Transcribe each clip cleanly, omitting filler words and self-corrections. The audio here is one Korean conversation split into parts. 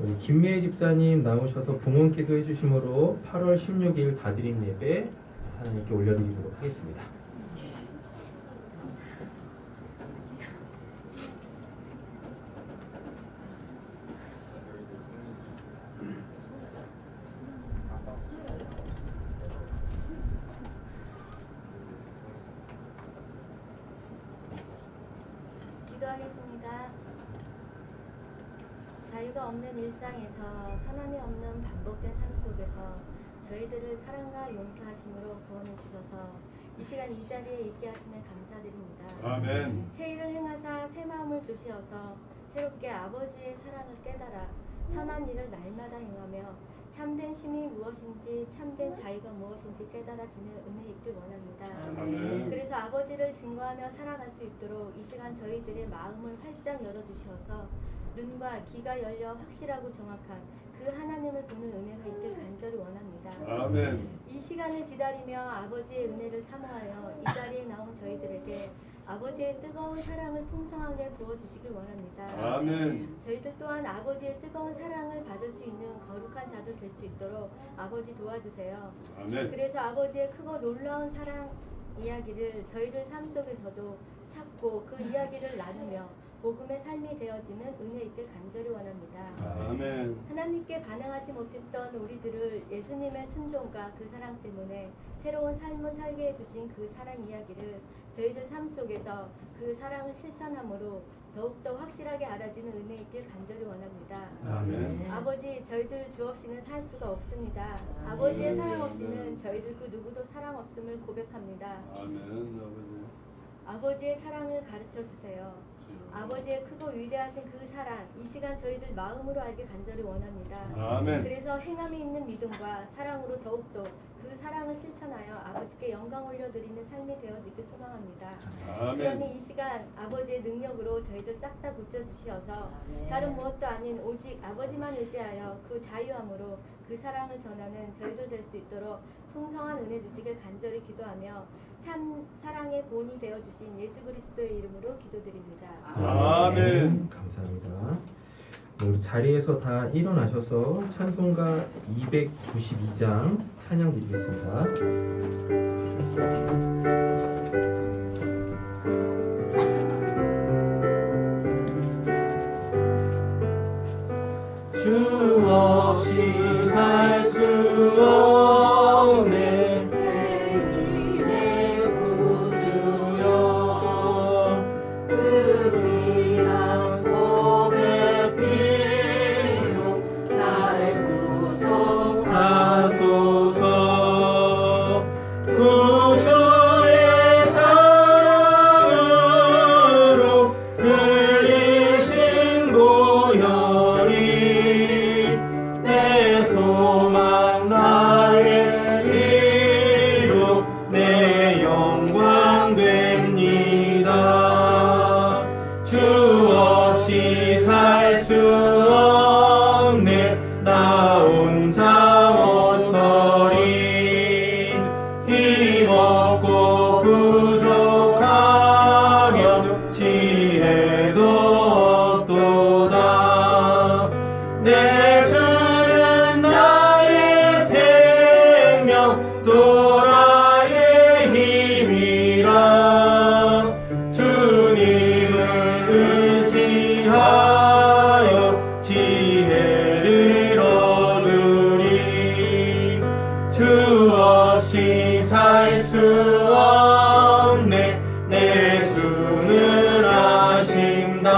우리 김미애 집사님 나오셔서 봉헌 기도 해주심으로 8월 16일 다드림 예배 하나님께 올려드리도록 하겠습니다. 기도하겠습니다. 자유가 없는 일상에서 선함이 없는 반복된 삶 속에서 저희들을 사랑과 용서하심으로 구원해 주셔서 이 시간 이 자리에 있게 하심에 감사드립니다. 아멘. 새 일을 행하사 새 마음을 주시어서 새롭게 아버지의 사랑을 깨달아 선한 일을 날마다 행하며 참된 힘이 무엇인지 참된 자유가 무엇인지 깨달아지는 은혜 있길 원합니다. 아멘. 그래서 아버지를 증거하며 살아갈 수 있도록 이 시간 저희들의 마음을 활짝 열어주셔서 눈과 귀가 열려 확실하고 정확한 그 하나님을 보는 은혜가 있길 간절히 원합니다. 아멘. 이 시간을 기다리며 아버지의 은혜를 사모하여 이 자리에 나온 저희들에게 아버지의 뜨거운 사랑을 풍성하게 부어주시길 원합니다. 아멘. 저희들 또한 아버지의 뜨거운 사랑을 받을 수 있는 거룩한 자들 될 수 있도록 아버지 도와주세요. 아멘. 그래서 아버지의 크고 놀라운 사랑 이야기를 저희들 삶 속에서도 찾고 그 이야기를 나누며 복음의 삶이 되어지는 은혜 있길 간절히 원합니다. 아멘. 하나님께 반응하지 못했던 우리들을 예수님의 순종과 그 사랑 때문에 새로운 삶을 살게 해주신 그 사랑 이야기를 저희들 삶 속에서 그 사랑을 실천함으로 더욱더 확실하게 알아주는 은혜 있길 간절히 원합니다. 아멘. 아버지, 저희들 주 없이는 살 수가 없습니다. 아버지의 사랑 없이는 저희들 그 누구도 사랑 없음을 고백합니다. 아멘. 아버지. 아버지의 사랑을 가르쳐 주세요. 아버지의 크고 위대하신 그 사랑, 이 시간 저희들 마음으로 알기 간절히 원합니다. 아멘. 그래서 행함이 있는 믿음과 사랑으로 더욱더 그 사랑을 실천하여 아버지께 영광 올려드리는 삶이 되어지길 소망합니다. 아멘. 그러니 이 시간 아버지의 능력으로 저희들 싹 다 붙여주시어서 다른 무엇도 아닌 오직 아버지만 의지하여 그 자유함으로 그 사랑을 전하는 저희들 될 수 있도록 풍성한 은혜 주시길 간절히 기도하며 참 사랑의 본이 되어주신 예수 그리스도의 이름으로 기도드립니다. 아멘. 감사합니다. 우리 자리에서 다 일어나셔서 찬송가 292장 찬양 드리겠습니다. 주 없이 살 수 없네 생일의 구주여 그 귀한 보배 피로 날 구속하소서 구주의 사랑으로 흘리신 보혈이 내 소망 나의 이루 내 영광 됩니다. 주 없이 살 수 없네 나 혼자 못서리 힘없고 부족하며 지혜도 없도다. 내 주는 나의 생명 또 나의 힘이라 주님을 의지하여 지혜를 얻으리. 주 없이 살 수 없네 내 주는 아신다.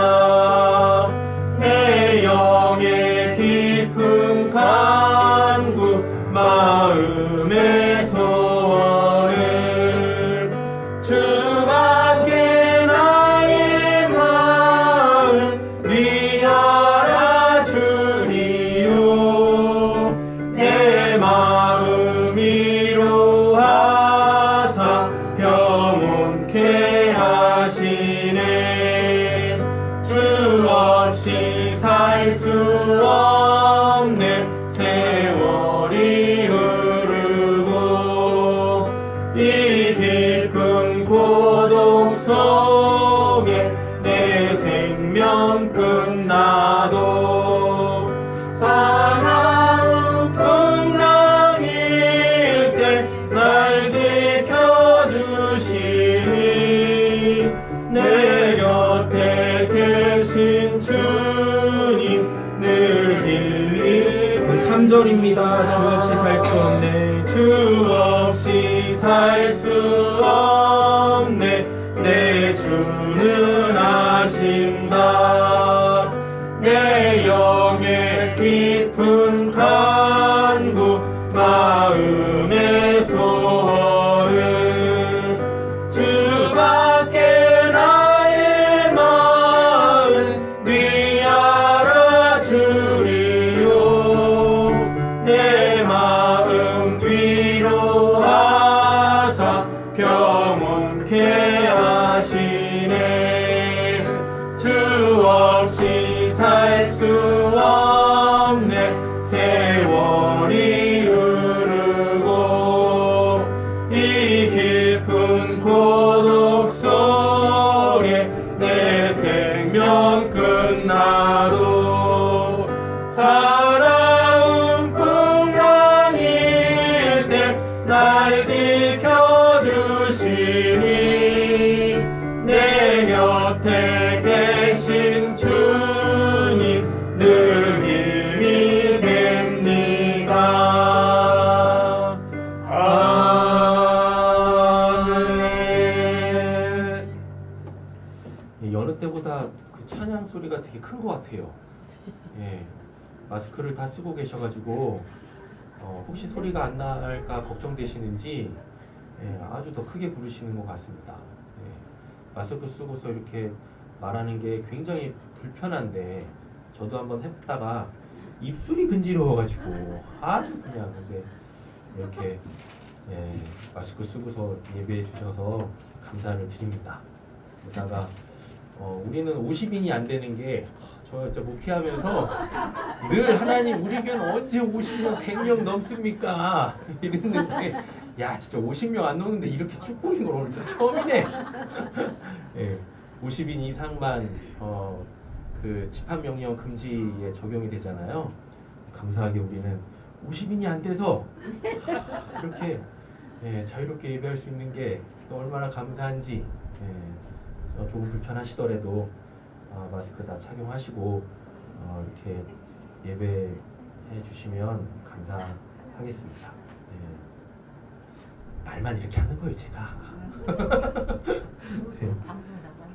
내 영의 깊은 간구 마음의 소원을 주밖에 나의 마음 위하라 주리요. 내 마음 위로하사 평온케 하시네. 주 없이 살 수 없네 세월이 흐르고 이 깊은 고독 속에 내 생명 끝나도 계신 주님 늘 힘이 3절입니다. 주 없이 살 수 없네. 주 없이 살 수 없네. 내 주는 아신다. 내 영의 깊은 간구 마음의 소원은 주밖에 나의 마음 위하라 주리요. 내 마음 위로하사 평온케 하시네. 주 없이 살 수 없네. 세월이 흐르고 이 깊은 고독 속에 내 생명 끝나도 살아온 풍랑일 때 날 지켜주시니 내 곁에 계신 주님 늘 힘이 됩니다. 아멘. 여느 때보다 그 찬양 소리가 되게 큰 것 같아요. 예, 마스크를 다 쓰고 계셔가지고 혹시 소리가 안 날까 걱정되시는지 아주 더 크게 부르시는 것 같습니다. 마스크 쓰고서 이렇게 말하는 게 굉장히 불편한데 저도 한번 해보다가 입술이 근지러워가지고 아주 그냥 근데 이렇게 마스크 쓰고서 예배해 주셔서 감사를 드립니다. 그러다가 우리는 50인이 안 되는 게 저 목회하면서 늘 하나님 우리 교회는 언제 50명 100명 넘습니까? 이랬는데 야 진짜 50명 안 넘는데 이렇게 축복인 걸 오늘 처음이네. 50인 이상만 그 집합명령 금지에 적용이 되잖아요. 감사하게 우리는 50인이 안 돼서 이렇게 자유롭게 예배할 수 있는 게 또 얼마나 감사한지. 조금 불편하시더라도 마스크 다 착용하시고 이렇게 예배해 주시면 감사하겠습니다. 말만 이렇게 하는 거예요 제가.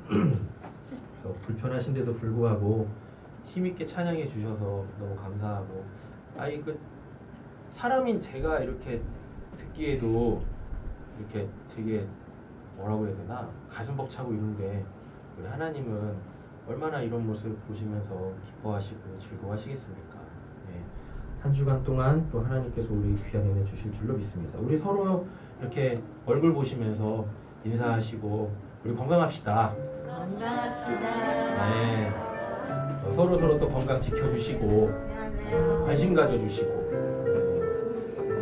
그래서 불편하신데도 불구하고 힘있게 찬양해 주셔서 너무 감사하고 그 사람인 제가 이렇게 듣기에도 이렇게 되게 뭐라고 해야 되나 가슴 벅차고 있는데 우리 하나님은 얼마나 이런 모습 보시면서 기뻐하시고 즐거워하시겠습니까? 한 주간 동안 또 하나님께서 우리 귀한 은혜 주실 줄로 믿습니다. 우리 서로 이렇게 얼굴 보시면서 인사하시고 우리 건강합시다. 건강합시다. 서로 또 건강 지켜주시고 관심 가져주시고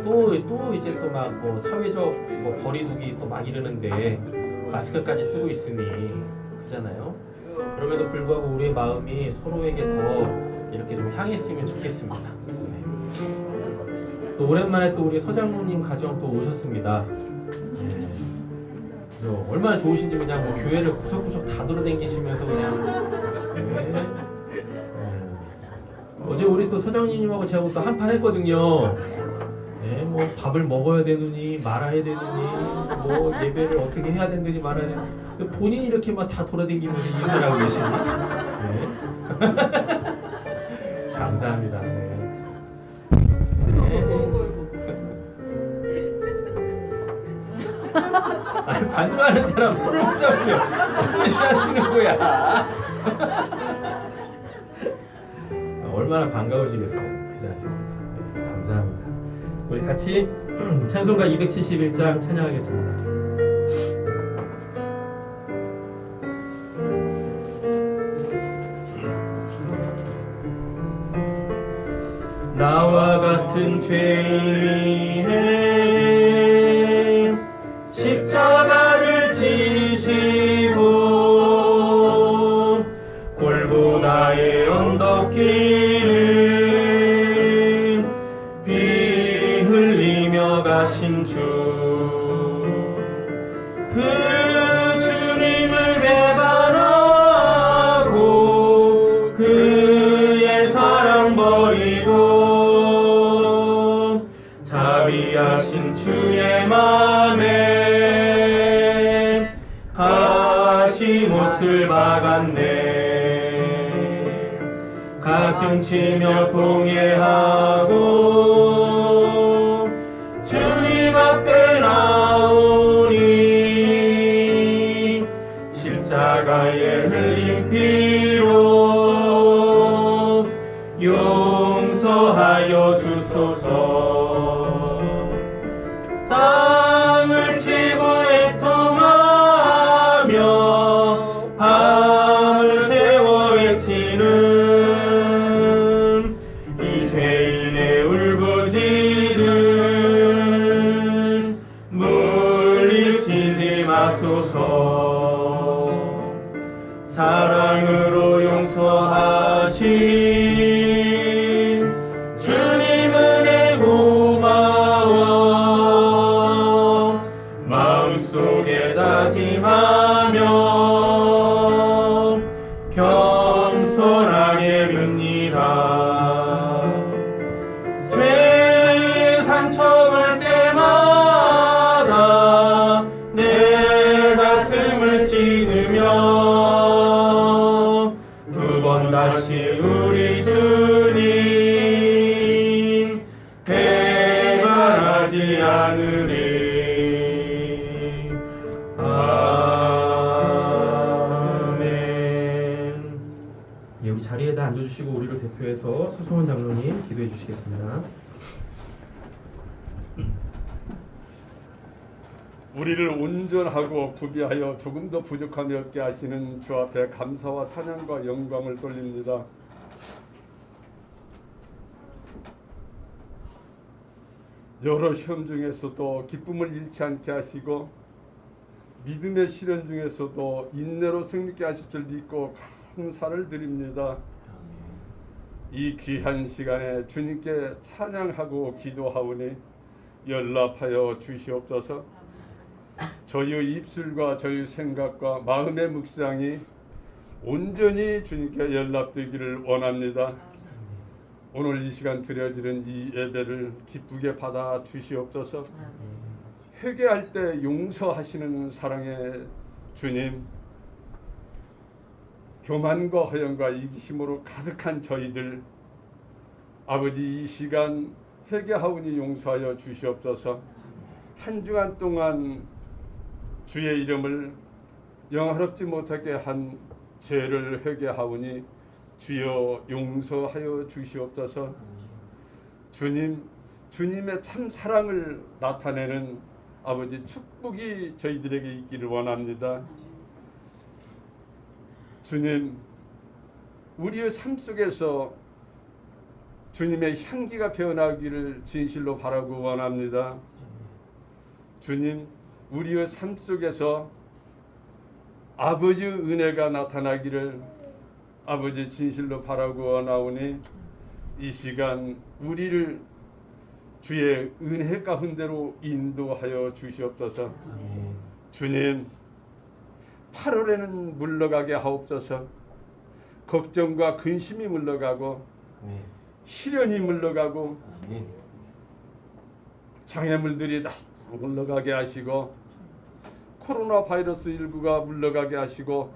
또 이제 또 막 뭐 사회적 뭐 거리두기 또 막 이러는데 마스크까지 쓰고 있으니 그잖아요. 그럼에도 불구하고 우리의 마음이 서로에게 더 이렇게 좀 향했으면 좋겠습니다. 또 오랜만에 또 우리 서장로님 가정 또 오셨습니다. 얼마나 좋으신지 그냥 뭐 교회를 구석구석 다 돌아다니시면서 그냥 어제 우리 또 서장님하고 제가 또 한판 했거든요. 뭐 밥을 먹어야 되느니 말아야 되느니 뭐 예배를 어떻게 해야 되느니 말아야 되느니 본인이 이렇게 막 다 돌아다니면서 인사를 하고 계시니 감사합니다. 아니, 반주하는 사람 손을 붙잡으면 어떻게 하시는 거야? 얼마나 반가우시겠어요. 그렇지 않습니까? 감사합니다. 우리 같이 찬송가 271장 찬양하겠습니다. 나와 같은 죄인 위해 십자가를 지시고 골고다의 언덕길을 피 흘리며 가신 주 그 주님을 배반하고 그의 사랑 버리고 자비하신 주의 맘에 가시못을 박았네. 가슴 치며 통회하고 주님 앞에 나오니 십자가에 흘린 피로 용서하여 주소서. 땅을 치고 애통하며 밤을 새워 외치는 이 죄인의 울부짖음 물리치지 마소서. 사랑으로 용서하신 주님 은혜 고마워. 마음속에 다짐하며 겸손하게 빕니다. 죄의 상처 볼 때마다 내 가슴을 찢으며 두 번 다시 우리 주님 배반하지 않으리. 아멘. 예, 우리 자리에다 앉아주시고 우리를 대표해서 서성원 장로님 기도해 주시겠습니다. 우리를 온전하고 구비하여 조금 더 부족함이 없게 하시는 주 앞에 감사와 찬양과 영광을 돌립니다. 여러 시험 중에서도 기쁨을 잃지 않게 하시고 믿음의 시련 중에서도 인내로 승리케 하실 줄 믿고 감사를 드립니다. 이 귀한 시간에 주님께 찬양하고 기도하오니 연락하여 주시옵소서. 저희의 입술과 저희의 생각과 마음의 묵상이 온전히 주님께 연락되기를 원합니다. 오늘 이 시간 드려지는 이 예배를 기쁘게 받아 주시옵소서. 회개할 때 용서하시는 사랑의 주님, 교만과 허영과 이기심으로 가득한 저희들 아버지 이 시간 회개하오니 용서하여 주시옵소서. 한 주간 동안 주의 이름을 영화롭지 못하게 한 죄를 회개하오니 주여 용서하여 주시옵소서. 주님, 주님의 참 사랑을 나타내는 아버지 축복이 저희들에게 있기를 원합니다. 주님, 우리의 삶 속에서 주님의 향기가 배어나기를 진실로 바라고 원합니다. 주님, 우리의 삶 속에서 아버지의 은혜가 나타나기를 아버지 진실로 바라고 원하오니 이 시간 우리를 주의 은혜 가운데로 인도하여 주시옵소서. 주님, 8월에는 물러가게 하옵소서. 걱정과 근심이 물러가고 시련이 물러가고 장애물들이 다 물러가게 하시고 코로나 바이러스 19가 물러가게 하시고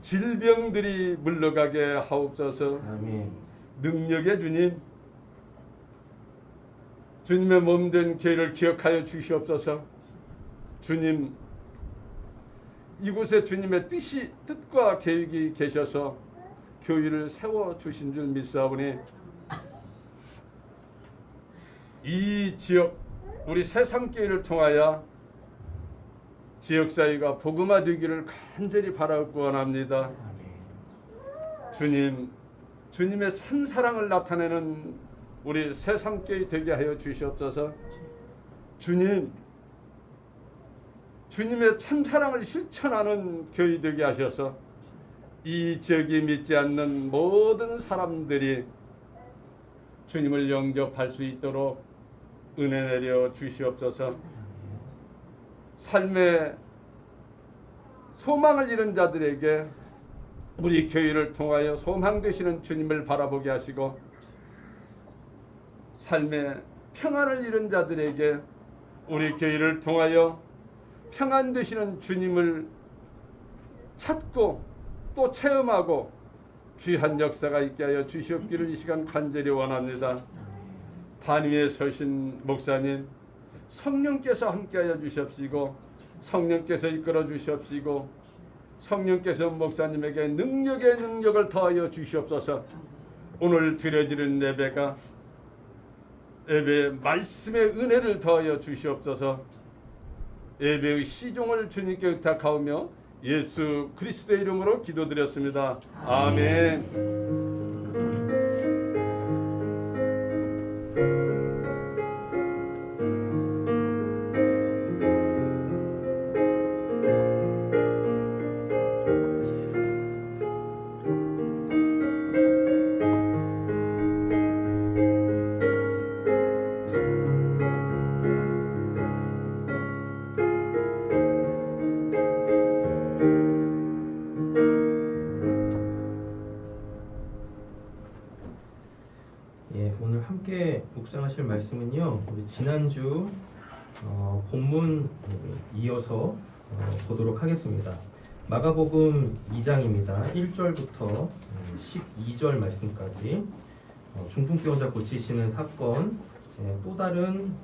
질병들이 물러가게 하옵소서. 능력의 주님, 주님의 몸된 교회를 기억하여 주시옵소서. 주님, 이곳에 주님의 뜻과 계획이 계셔서 교회를 세워주신 줄 믿사오니 이 지역 우리 세상교회를 통하여 지역사회가 복음화되기를 간절히 바라고 원합니다. 주님, 주님의 참사랑을 나타내는 우리 세상교회 되게 하여 주시옵소서. 주님, 주님의 참사랑을 실천하는 교회 되게 하셔서 이 지역이 믿지 않는 모든 사람들이 주님을 영접할 수 있도록 은혜 내려 주시옵소서. 삶의 소망을 잃은 자들에게 우리 교회를 통하여 소망 되시는 주님을 바라보게 하시고 삶의 평안을 잃은 자들에게 우리 교회를 통하여 평안 되시는 주님을 찾고 또 체험하고 귀한 역사가 있게 하여 주시옵기를 이 시간 간절히 원합니다. 반 위에 서신 목사님, 성령께서 함께하여 주시옵시고 성령께서 이끌어 주시옵시고 성령께서 목사님에게 능력의 능력을 더하여 주시옵소서. 오늘 드려지는 예배가 예배의 말씀의 은혜를 더하여 주시옵소서. 예배의 시종을 주님께 의탁하오며 예수 그리스도의 이름으로 기도드렸습니다. 아멘. 오늘 함께 묵상하실 말씀은요, 우리 지난주 본문 이어서 보도록 하겠습니다. 마가복음 2장입니다. 1절부터 12절 말씀까지 중풍병자 고치시는 사건, 또 다른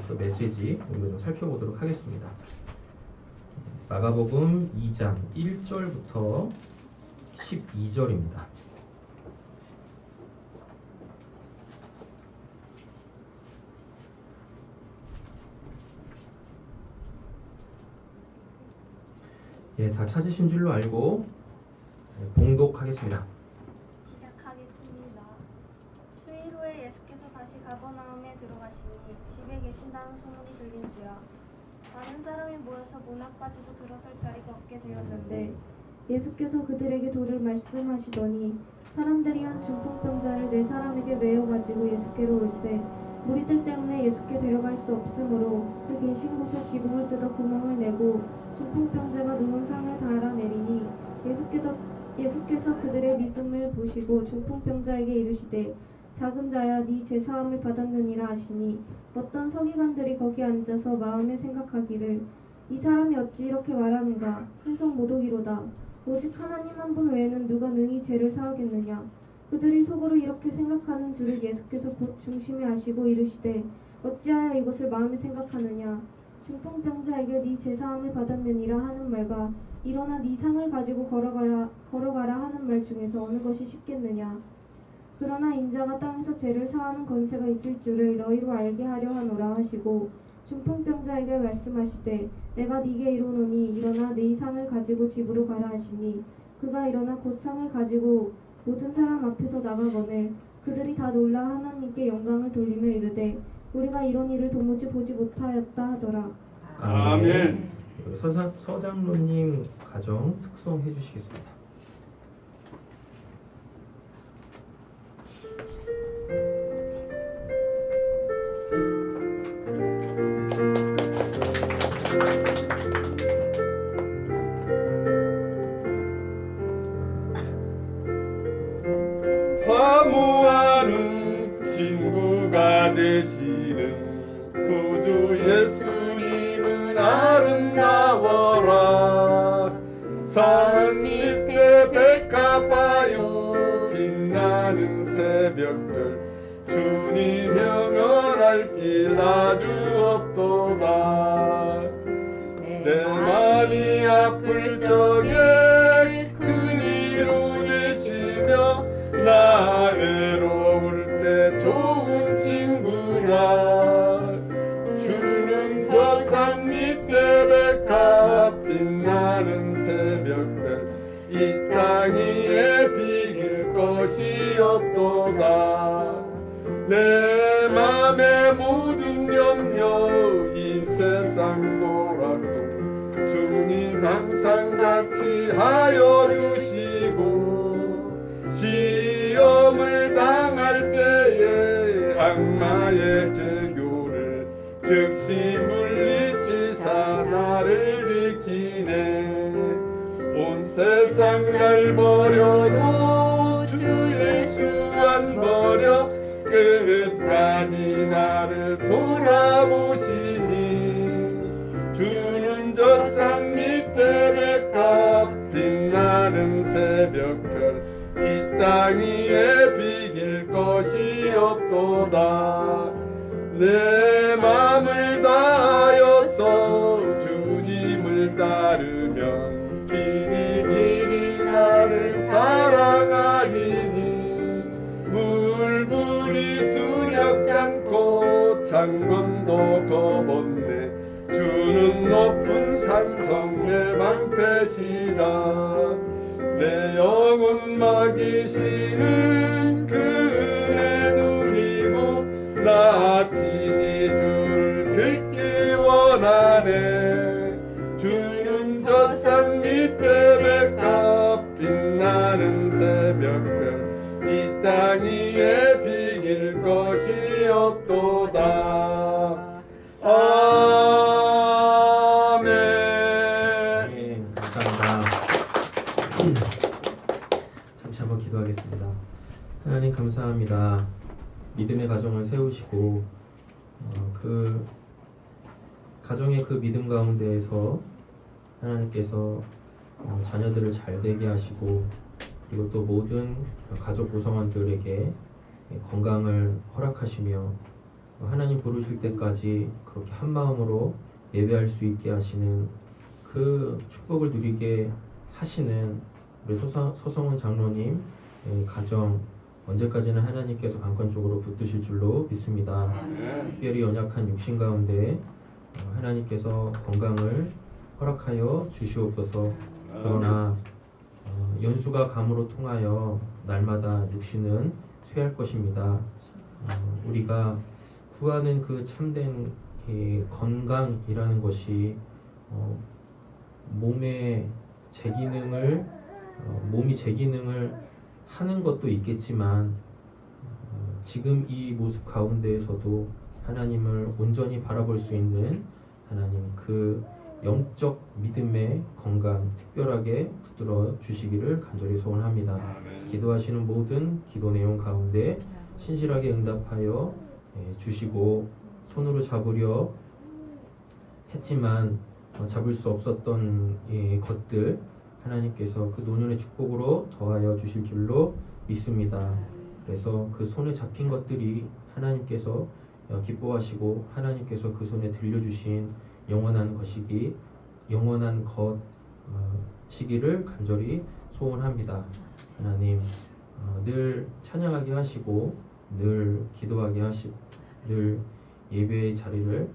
그 메시지 우리가 좀 살펴보도록 하겠습니다. 마가복음 2장 1절부터 12절입니다. 다 찾으신 줄로 알고 봉독하겠습니다. 시작하겠습니다. 수일 후에 예수께서 다시 가버나움에 들어가시니 집에 계신다는 소문이 들린지라 많은 사람이 모여서 문 앞까지도 들어설 자리가 없게 되었는데 예수께서 그들에게 도를 말씀하시더니 사람들이 한 중풍병자를 네 사람에게 메어 가지고 예수께로 올세 무리들 때문에 예수께 데려갈 수 없으므로 그 계신 곳에 지붕을 뜯어 구멍을 내고 중풍병자가 누운 상을 달아내리니 예수께서 그들의 믿음을 보시고 중풍병자에게 이르시되 작은 자야 네 제사함을 받았느니라 하시니 어떤 서기관들이 거기 앉아서 마음에 생각하기를 이 사람이 어찌 이렇게 말하는가 신성 모독이로다 오직 하나님 한 분 외에는 누가 능히 죄를 사하겠느냐 그들이 속으로 이렇게 생각하는 줄을 예수께서 곧 중심에 아시고 이르시되 어찌하여 이것을 마음에 생각하느냐 중풍병자에게 네 제사함을 받았느니라 하는 말과 일어나 네 상을 가지고 걸어가라 하는 말 중에서 어느 것이 쉽겠느냐 그러나 인자가 땅에서 죄를 사하는 권세가 있을 줄을 너희로 알게 하려 하노라 하시고 중풍병자에게 말씀하시되 내가 네게 이르노니 일어나 네 상을 가지고 집으로 가라 하시니 그가 일어나 곧 상을 가지고 모든 사람 앞에서 나가거늘 그들이 다 놀라 하나님께 영광을 돌리며 이르되 우리가 이런 일을 도무지 보지 못하였다 하더라. 아멘. 서장로님 가정 특송해 주시겠습니다. 사모하는 친구가 되시는 구주 예수님은 아름다워라 산 밑에 백합하여 빛나는 새벽들 주님 영원할 길 아주 없도다 내 마음이 아플 적에 그니로 되시며 나 외로울 때 좋은 친구라 주는 저 산 밑에 백합 빛나는 새벽들 이 땅 위에 비길 것이 없도다 내 맘의 모든 염려 이 세상 고락도 주님 항상 같이 하여 주시고 시험을 당할 때에 악마의 재교를 즉시 물리치사 나를 지키네 온 세상 날 버려도 주 예수 안 버려 끝까지 나를 돌아보시니 주는 저 산 밑에 백합 빛나는 새벽별 이 땅 위에 비길 것이 없도다 내 맘을 다하여서 주님을 따르면 길이 나를 사랑하리니 물불이 두렵지 않고 창문도 겁없네 주는 높은 산성 내 방패시라 내 영혼 막이시는 그 은혜 누리고 나 친히 주를 듣기 원하네 주는 저 산 밑에 백합 빛나는 새벽별 이 땅 위에 비길 것이 없도다 아멘. 네, 감사합니다. 잠시 한번 기도하겠습니다. 하나님 감사합니다. 믿음의 가정을 세우시고 그 가정의 그 믿음 가운데에서 하나님께서 자녀들을 잘 되게 하시고 그리고 또 모든 가족 구성원들에게 건강을 허락하시며 하나님 부르실 때까지 그렇게 한 마음으로 예배할 수 있게 하시는 그 축복을 누리게 하시는 우리 서성훈 장로님 가정 언제까지나 하나님께서 강권적으로 붙드실 줄로 믿습니다. 특별히 연약한 육신 가운데 하나님께서 건강을 허락하여 주시옵소서. 그러나 연수가 감으로 통하여 날마다 육신은 쇠할 것입니다. 우리가 구하는 그 참된 건강이라는 것이 몸이 제 기능을 하는 것도 있겠지만 지금 이 모습 가운데에서도 하나님을 온전히 바라볼 수 있는 하나님 그 영적 믿음의 건강 특별하게 붙들어 주시기를 간절히 소원합니다. 기도하시는 모든 기도 내용 가운데 신실하게 응답하여 주시고 손으로 잡으려 했지만 잡을 수 없었던 것들 하나님께서 그 노년의 축복으로 더하여 주실 줄로 믿습니다. 그래서 그 손에 잡힌 것들이 하나님께서 기뻐하시고 하나님께서 그 손에 들려주신 영원한 것이기를 간절히 소원합니다. 하나님 늘 찬양하게 하시고 늘 기도하게 하시고 늘 예배의 자리를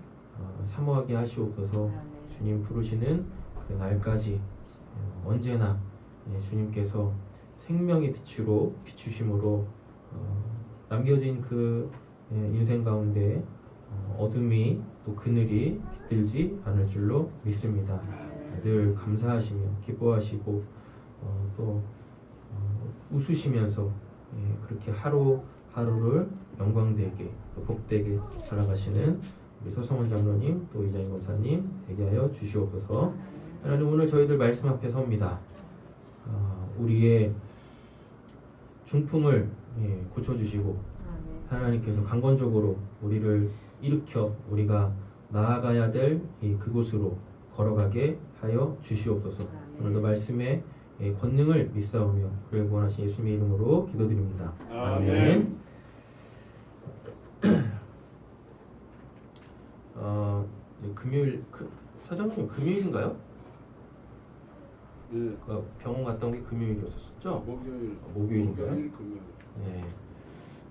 사모하게 하시옵소서. 주님 부르시는 그 날까지 언제나 주님께서 생명의 빛으로 비추심으로 남겨진 그 인생 가운데 어둠이 또 그늘이 깃들지 않을 줄로 믿습니다. 늘 감사하시며 기뻐하시고 또 웃으시면서 그렇게 하루하루를 영광되게 또 복되게 살아가시는 우리 서성원 장로님 또 이장희 권사님 되게 하여 주시옵소서. 하나님 오늘 저희들 말씀 앞에 섭니다. 우리의 중풍을 고쳐주시고 하나님께서 강건적으로 우리를 일으켜 우리가 나아가야 될 그곳으로 걸어가게 하여 주시옵소서. 오늘도 말씀의 권능을 믿사오며 그를 구원하신 예수님의 이름으로 기도드립니다. 아멘. 금요일 사장님 금요일인가요? 네. 병원 갔다 온 게 금요일이었었죠? 목요일인가요? 목요일, 금요일. 네.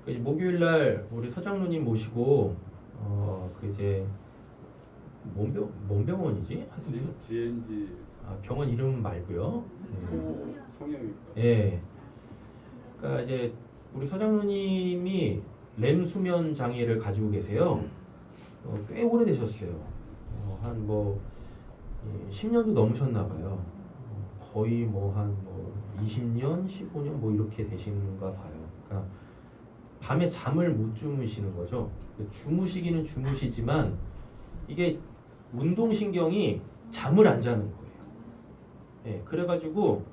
이제 목요일 날 우리 서장로님 모시고 그 이제 뭔 병원이지? GNG. 병원 이름 말고요. 성형외과. 예. 그러니까 이제 우리 서장로님이 렘 수면 장애를 가지고 계세요. 꽤 오래되셨어요. 한 10년도 넘으셨나 봐요. 거의 한 20년, 15년 이렇게 되시는가 봐요. 그러니까 밤에 잠을 못 주무시는 거죠. 주무시기는 주무시지만 이게 운동신경이 잠을 안 자는 거예요. 예, 그래가지고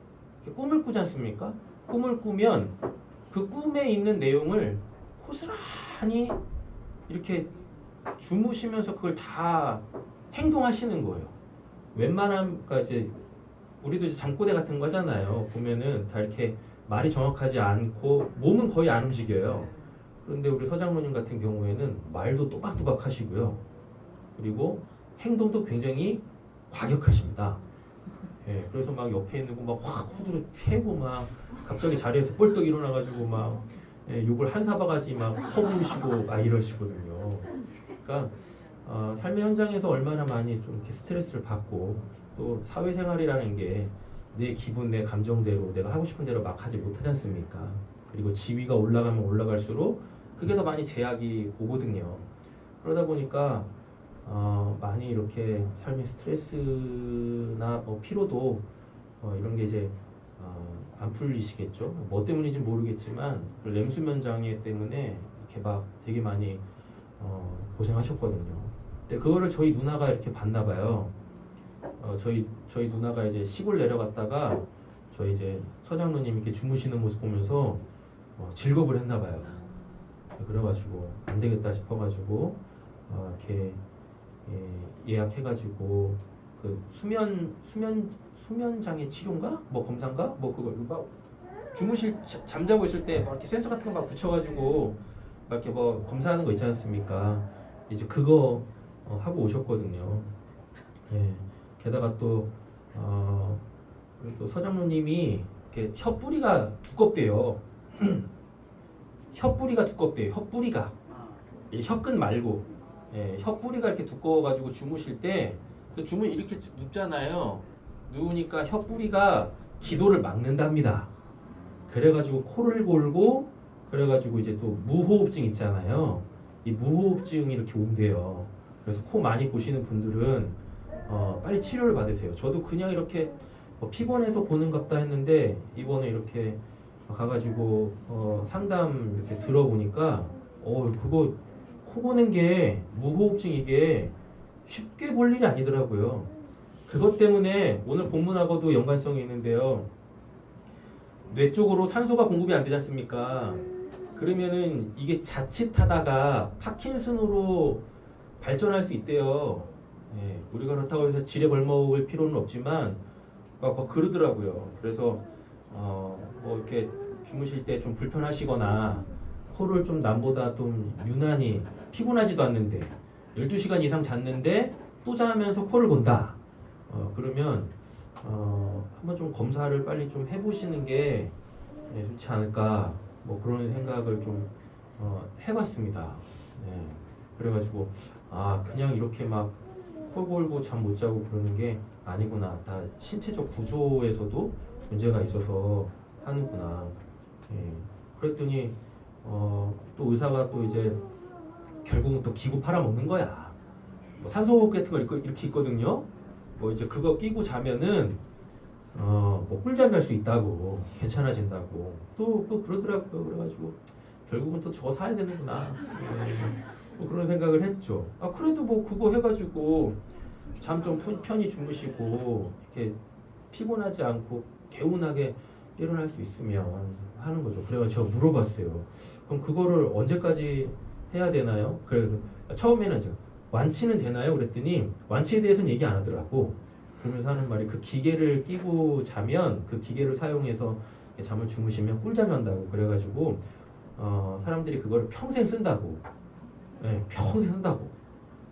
꿈을 꾸지 않습니까? 꿈을 꾸면 그 꿈에 있는 내용을 고스란히 이렇게 주무시면서 그걸 다 행동하시는 거예요. 웬만한, 그러니까 이제 우리도 이제 잠꼬대 같은 거 하잖아요. 보면은 다 이렇게 말이 정확하지 않고 몸은 거의 안 움직여요. 그런데 우리 서장로님 같은 경우에는 말도 또박또박 하시고요. 그리고 행동도 굉장히 과격하십니다. 예, 그래서 막 옆에 있는 거 막 확 후드로 패고 막 갑자기 자리에서 뻘떡 일어나가지고 막 욕을 한 사바가지 막 퍼부으시고 막 이러시거든요. 그러니까 삶의 현장에서 얼마나 많이 좀 이렇게 스트레스를 받고 또 사회생활이라는 게 내 기분, 내 감정대로 내가 하고 싶은 대로 막 하지 못하지 않습니까? 그리고 지위가 올라가면 올라갈수록 그게 더 많이 제약이 오거든요. 그러다 보니까 많이 이렇게 삶의 스트레스나 뭐 피로도 이런 게 이제 안 풀리시겠죠. 뭐 때문인지 모르겠지만 그 렘수면 장애 때문에 이렇게 막 되게 많이 고생하셨거든요. 근데 그거를 저희 누나가 이렇게 봤나 봐요. 저희 누나가 이제 시골 내려갔다가 저희 이제 서장로님 이렇게 주무시는 모습 보면서 즐겁을 했나 봐요. 그래가지고 안 되겠다 싶어가지고 이렇게 예약해가지고 그 수면 장애 치료인가 뭐 검사인가 뭐 그거 막 잠자고 있을 때 막 이렇게 센서 같은 거 막 붙여가지고 막 이렇게 뭐 검사하는 거 있지 않습니까? 이제 그거 하고 오셨거든요. 예. 게다가 또 서장로님이 이렇게 혀뿌리가 두껍대요. 혀뿌리가 두껍대요. 혀뿌리가 혀끝 말고 혀뿌리가 이렇게 두꺼워가지고 주무실 때 이렇게 눕잖아요. 누우니까 혀뿌리가 기도를 막는답니다. 그래가지고 코를 골고 그래가지고 이제 또 무호흡증 있잖아요. 이 무호흡증이 이렇게 온대요. 그래서 코 많이 고시는 분들은 빨리 치료를 받으세요. 저도 그냥 이렇게 피곤해서 보는갑다 했는데 이번에 이렇게 가가지고 상담 이렇게 들어보니까 그거 코 고는 게 무호흡증 이게 쉽게 볼 일이 아니더라고요. 그것 때문에 오늘 본문하고도 연관성이 있는데요. 뇌 쪽으로 산소가 공급이 안 되지 않습니까? 그러면은 이게 자칫하다가 파킨슨으로 발전할 수 있대요. 예, 우리가 그렇다고 해서 지레 벌먹을 필요는 없지만 막 그러더라고요. 그래서 뭐 이렇게 주무실 때 좀 불편하시거나 코를 좀 남보다 좀 유난히 피곤하지도 않는데 12시간 이상 잤는데 또 자면서 코를 곤다. 그러면 한번 좀 검사를 빨리 좀 해보시는 게 좋지 않을까 뭐 그런 생각을 좀 해봤습니다. 네. 그래가지고 그냥 이렇게 막 코 골고 잠 못 자고 그러는 게 아니구나. 다 신체적 구조에서도 문제가 있어서 하는구나. 예. 그랬더니 또 의사가 또 이제 결국은 또 기구 팔아먹는 거야. 뭐 산소호흡 같은 거 이렇게 있거든요. 뭐 이제 그거 끼고 자면은 뭐 꿀잠 잘 수 있다고 괜찮아진다고 또 그러더라고요. 그래가지고 결국은 또 저거 사야 되는구나. 뭐 그런 생각을 했죠. 그래도 뭐 그거 해가지고 잠 좀 편히 주무시고 이렇게 피곤하지 않고 개운하게 일어날 수 있으면 하는 거죠. 그래가지고 제가 물어봤어요. 그럼 그거를 언제까지 해야 되나요? 그래서 처음에는 제가 완치는 되나요? 그랬더니 완치에 대해서는 얘기 안 하더라고. 그러면서 하는 말이 그 기계를 끼고 자면 그 기계를 사용해서 잠을 주무시면 꿀잠이 한다고. 그래가지고 사람들이 그거를 평생 쓴다고. 네, 평생 쓴다고.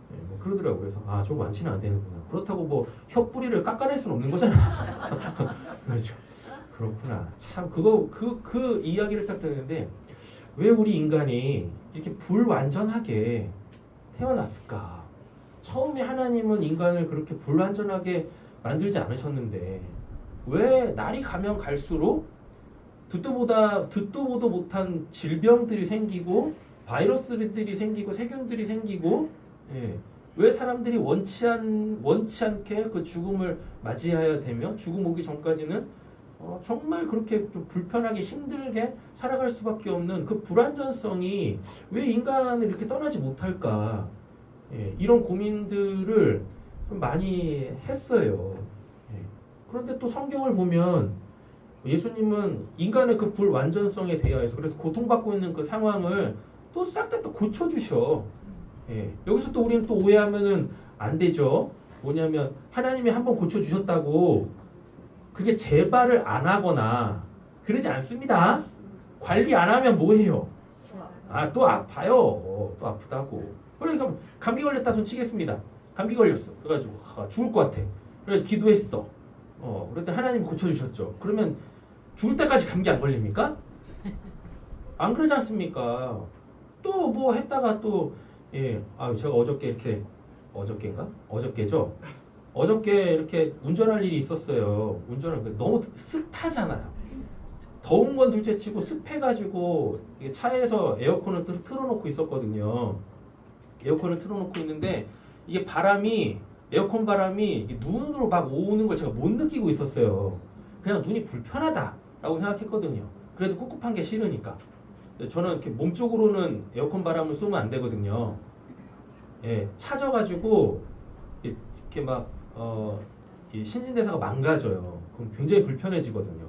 네, 뭐 그러더라고요. 그래서 저거 완치는 안 되는구나. 그렇다고 뭐 혀뿌리를 깎아낼 수는 없는 거잖아. 그렇죠. 그렇구나. 참 그 이야기를 딱 듣는데 왜 우리 인간이 이렇게 불완전하게 태어났을까? 처음에 하나님은 인간을 그렇게 불완전하게 만들지 않으셨는데 왜 날이 가면 갈수록 듣도 보도 못한 질병들이 생기고 바이러스들이 생기고 세균들이 생기고 왜 사람들이 원치 않게 그 죽음을 맞이해야 되며 죽음 오기 전까지는 정말 그렇게 좀 불편하게 힘들게 살아갈 수밖에 없는 그 불안전성이 왜 인간을 이렇게 떠나지 못할까? 이런 고민들을 좀 많이 했어요. 그런데 또 성경을 보면 예수님은 인간의 그 불완전성에 대하여서 그래서 고통받고 있는 그 상황을 또 싹 다 또 고쳐주셔. 예. 여기서 또 우리는 또 오해하면은 안 되죠. 뭐냐면 하나님이 한번 고쳐주셨다고 그게 재발을 안 하거나 그러지 않습니다. 관리 안 하면 뭐해요? 아, 또 아파요. 또 아프다고. 그러니까 감기 걸렸다 손 치겠습니다. 감기 걸렸어. 그래가지고 죽을 것 같아. 그래서 기도했어. 그랬더니 하나님 고쳐주셨죠. 그러면 죽을 때까지 감기 안 걸립니까? 안 그러지 않습니까? 또 뭐 했다가 또 예, 제가 어저께 이렇게 어저께죠. 어저께 이렇게 운전할 일이 있었어요. 운전을 너무 습하잖아요. 더운 건 둘째치고 습해가지고 이게 차에서 에어컨을 틀어놓고 있었거든요. 에어컨을 틀어놓고 있는데 이게 바람이 에어컨 바람이 눈으로 막 오는 걸 제가 못 느끼고 있었어요. 그냥 눈이 불편하다라고 생각했거든요. 그래도 꿉꿉한 게 싫으니까. 저는 이렇게 몸쪽으로는 에어컨 바람을 쏘면 안 되거든요. 예, 차져가지고 이렇게 막 이 신진대사가 망가져요. 그럼 굉장히 불편해지거든요.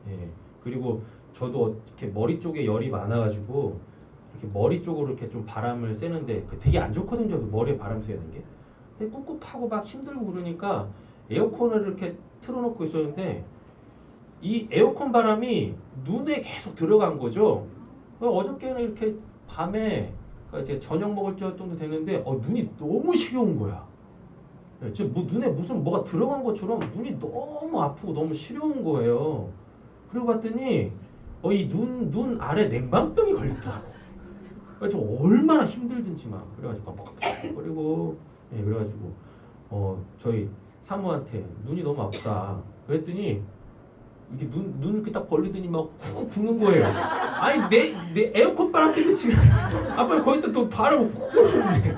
예, 그리고 저도 이렇게 머리 쪽에 열이 많아가지고 이렇게 머리 쪽으로 이렇게 좀 바람을 쐬는데 그 되게 안 좋거든요. 그 머리에 바람 쐬는 게. 근데 꿉꿉하고 막 힘들고 그러니까 에어컨을 이렇게 틀어놓고 있었는데 이 에어컨 바람이 눈에 계속 들어간 거죠. 어저께는 이렇게 밤에 그러니까 이제 저녁 먹을 때 정도 됐는데 눈이 너무 시려운 거야. 뭐 눈에 무슨 뭐가 들어간 것처럼 눈이 너무 아프고 너무 시려운 거예요. 그리고 봤더니 이 눈 아래 냉방병이 걸렸더라고. 그래서 얼마나 힘들든지 막 그래가지고 그리고 예, 그래가지고 저희 사모한테 눈이 너무 아프다. 그랬더니 이렇게 눈 이렇게 딱 벌리더니 막 훅 부는 거예요. 아니 내 에어컨 바람 때문에 지금 아빠 거기다 또 바람 훅 부는데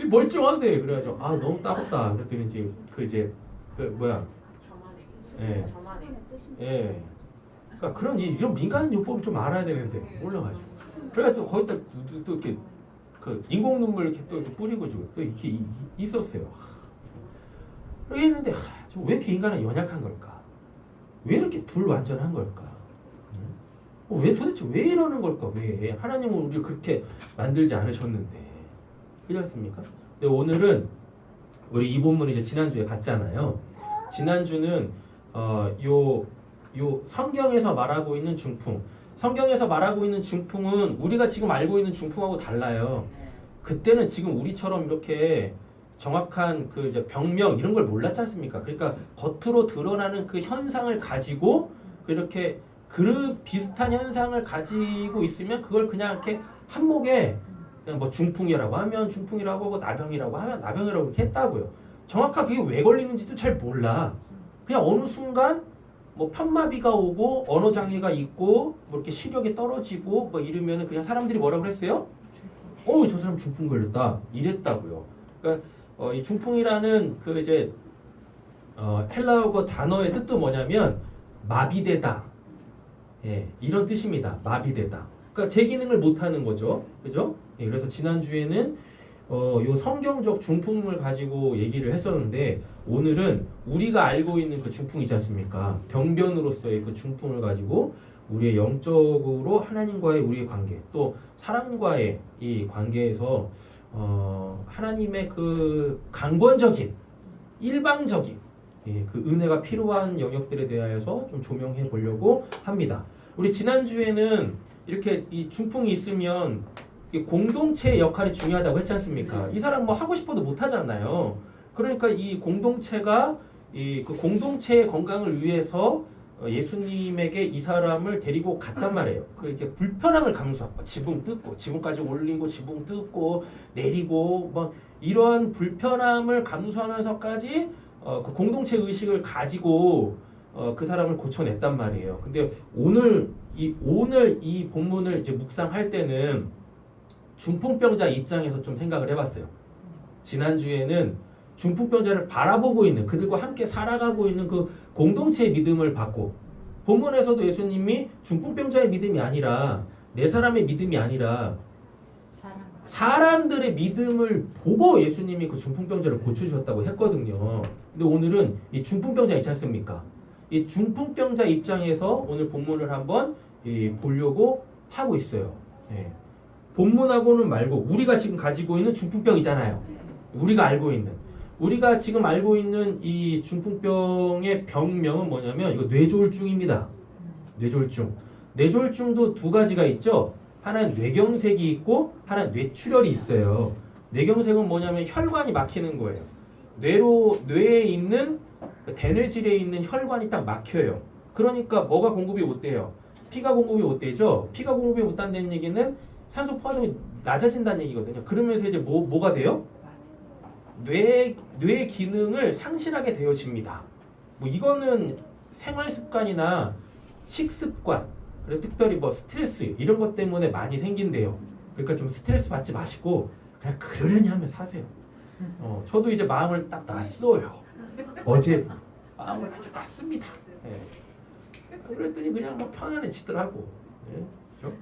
멀쩡한데 그래가지고 너무 따갑다. 그랬더니 이제 그 뭐야 예. 그러니까 그런 이런 민간 요법을 좀 알아야 되는데 몰라가지고 그래가지고 거기다 또 이렇게 그 인공 눈물 이렇게 또 뿌리고 주고 또 이렇게 있었어요. 그렇게 했는데 왜 이렇게 인간은 연약한 걸까? 왜 이렇게 불완전한 걸까? 왜 도대체 왜 이러는 걸까? 왜 하나님은 우리를 그렇게 만들지 않으셨는데 그렇지 않습니까? 근데 오늘은 우리 이 본문 이제 지난주에 봤잖아요. 지난주는 요 성경에서 말하고 있는 중풍. 성경에서 말하고 있는 중풍은 우리가 지금 알고 있는 중풍하고 달라요. 그때는 지금 우리처럼 이렇게 정확한 그 이제 병명 이런 걸 몰랐지 않습니까? 그러니까 겉으로 드러나는 그 현상을 가지고 그렇게 그 비슷한 현상을 가지고 있으면 그걸 그냥 이렇게 한목에 그냥 뭐 중풍이라고 하면 중풍이라고 하고 나병이라고 하면 나병이라고 이렇게 했다고요. 정확하게 그게 왜 걸리는지도 잘 몰라. 그냥 어느 순간 뭐 편마비가 오고 언어 장애가 있고 뭐 이렇게 시력이 떨어지고 뭐 이러면은 그냥 사람들이 뭐라 그랬어요? 저 사람 중풍 걸렸다 이랬다고요. 그러니까 이 중풍이라는 그 이제 헬라어 단어의 뜻도 뭐냐면 마비되다. 예, 이런 뜻입니다. 마비되다. 그러니까 제 기능을 못하는 거죠. 그죠? 예, 그래서 지난주에는 요 성경적 중풍을 가지고 얘기를 했었는데 오늘은 우리가 알고 있는 그 중풍이지 않습니까? 병변으로서의 그 중풍을 가지고 우리의 영적으로 하나님과의 우리의 관계 또 사람과의 이 관계에서 하나님의 그 강권적인 일방적인 그 은혜가 필요한 영역들에 대하여서 좀 조명해 보려고 합니다. 우리 지난주에는 이렇게 이 중풍이 있으면 공동체의 역할이 중요하다고 했지 않습니까? 이 사람 뭐 하고 싶어도 못 하잖아요. 그러니까 이 공동체가 그 공동체의 건강을 위해서 예수님에게 이 사람을 데리고 갔단 말이에요. 이렇게 불편함을 감수하고 지붕 뜯고 지붕까지 올리고 지붕 뜯고 내리고 뭐 이러한 불편함을 감수하면서까지 그 공동체 의식을 가지고 그 사람을 고쳐냈단 말이에요. 근데 오늘 이 본문을 이제 묵상할 때는 중풍병자 입장에서 좀 생각을 해봤어요. 지난주에는 중풍병자를 바라보고 있는 그들과 함께 살아가고 있는 그 공동체의 믿음을 받고 본문에서도 예수님이 중풍병자의 믿음이 아니라 네 사람의 믿음이 아니라 사람들의 믿음을 보고 예수님이 그 중풍병자를 고쳐주셨다고 했거든요. 근데 오늘은 이 중풍병자 있지 않습니까? 이 중풍병자 입장에서 오늘 본문을 한번 보려고 하고 있어요. 예. 본문하고는 말고 우리가 지금 가지고 있는 중풍병이잖아요. 우리가 지금 알고 있는 이 중풍병의 병명은 뭐냐면 이거 뇌졸중입니다. 뇌졸중도 두 가지가 있죠. 하나는 뇌경색이 있고 하나는 뇌출혈이 있어요. 뇌경색은 뭐냐면 혈관이 막히는 거예요. 뇌에 있는 대뇌질에 있는 혈관이 딱 막혀요. 그러니까 뭐가 공급이 못 돼요? 피가 공급이 못 되죠. 피가 공급이 못 된다는 얘기는 산소 포화도이 낮아진다는 얘기거든요. 그러면서 이제 뭐가 돼요? 뇌의 기능을 상실하게 되어집니다. 뭐 이거는 생활 습관이나 식습관, 그리고 특별히 뭐 스트레스 이런 것 때문에 많이 생긴대요. 그러니까 좀 스트레스 받지 마시고 그냥 그러려니 하면 사세요. 저도 이제 마음을 딱 놨어요. 어제 마음을 아주 놨습니다. 예. 그랬더니 그냥 막 편안해지더라고. 예. 그렇죠?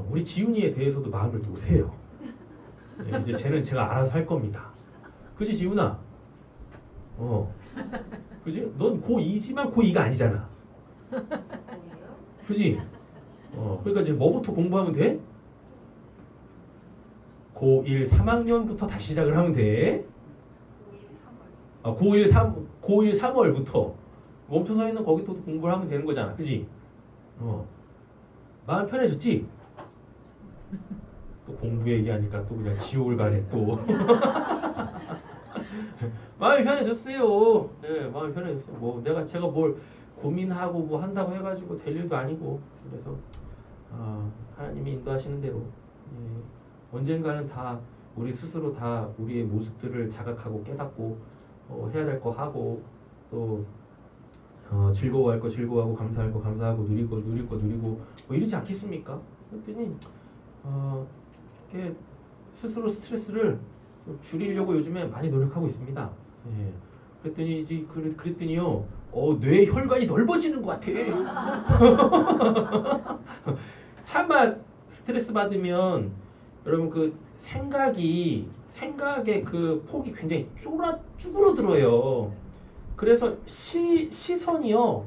우리 지훈이에 대해서도 마음을 놓으세요. 예, 이제 쟤는 제가 알아서 할 겁니다. 그지 지훈아? 그지? 넌 고2지만 고2가 아니잖아. 그지? 그러니까 이제 뭐부터 공부하면 돼? 고1 3학년부터 다시 시작을 하면 돼. 고1 3월부터 멈춰서 있는 거기부터 공부를 하면 되는 거잖아. 그지? 마음 편해졌지? 또 공부 얘기하니까 또 그냥 지옥을 가네 또. 마음이 편해졌어요. 네, 마음이 편해졌어요. 뭐 제가 뭘 고민하고 뭐 한다고 해가지고 될 일도 아니고 그래서 하나님이 인도하시는 대로 언젠가는 다 우리 스스로 다 우리의 모습들을 자각하고 깨닫고 해야 될 거 하고 또 즐거워할 거 즐거워하고 감사할 거 감사하고 누릴 거 누리고 뭐 이러지 않겠습니까? 그랬더니 이렇게 스스로 스트레스를 좀 줄이려고 요즘에 많이 노력하고 있습니다. 예. 그랬더니요, 뇌 혈관이 넓어지는 것 같아. 차마 스트레스 받으면 여러분 그 생각의 그 폭이 굉장히 쭈그러들어요. 그래서 시선이요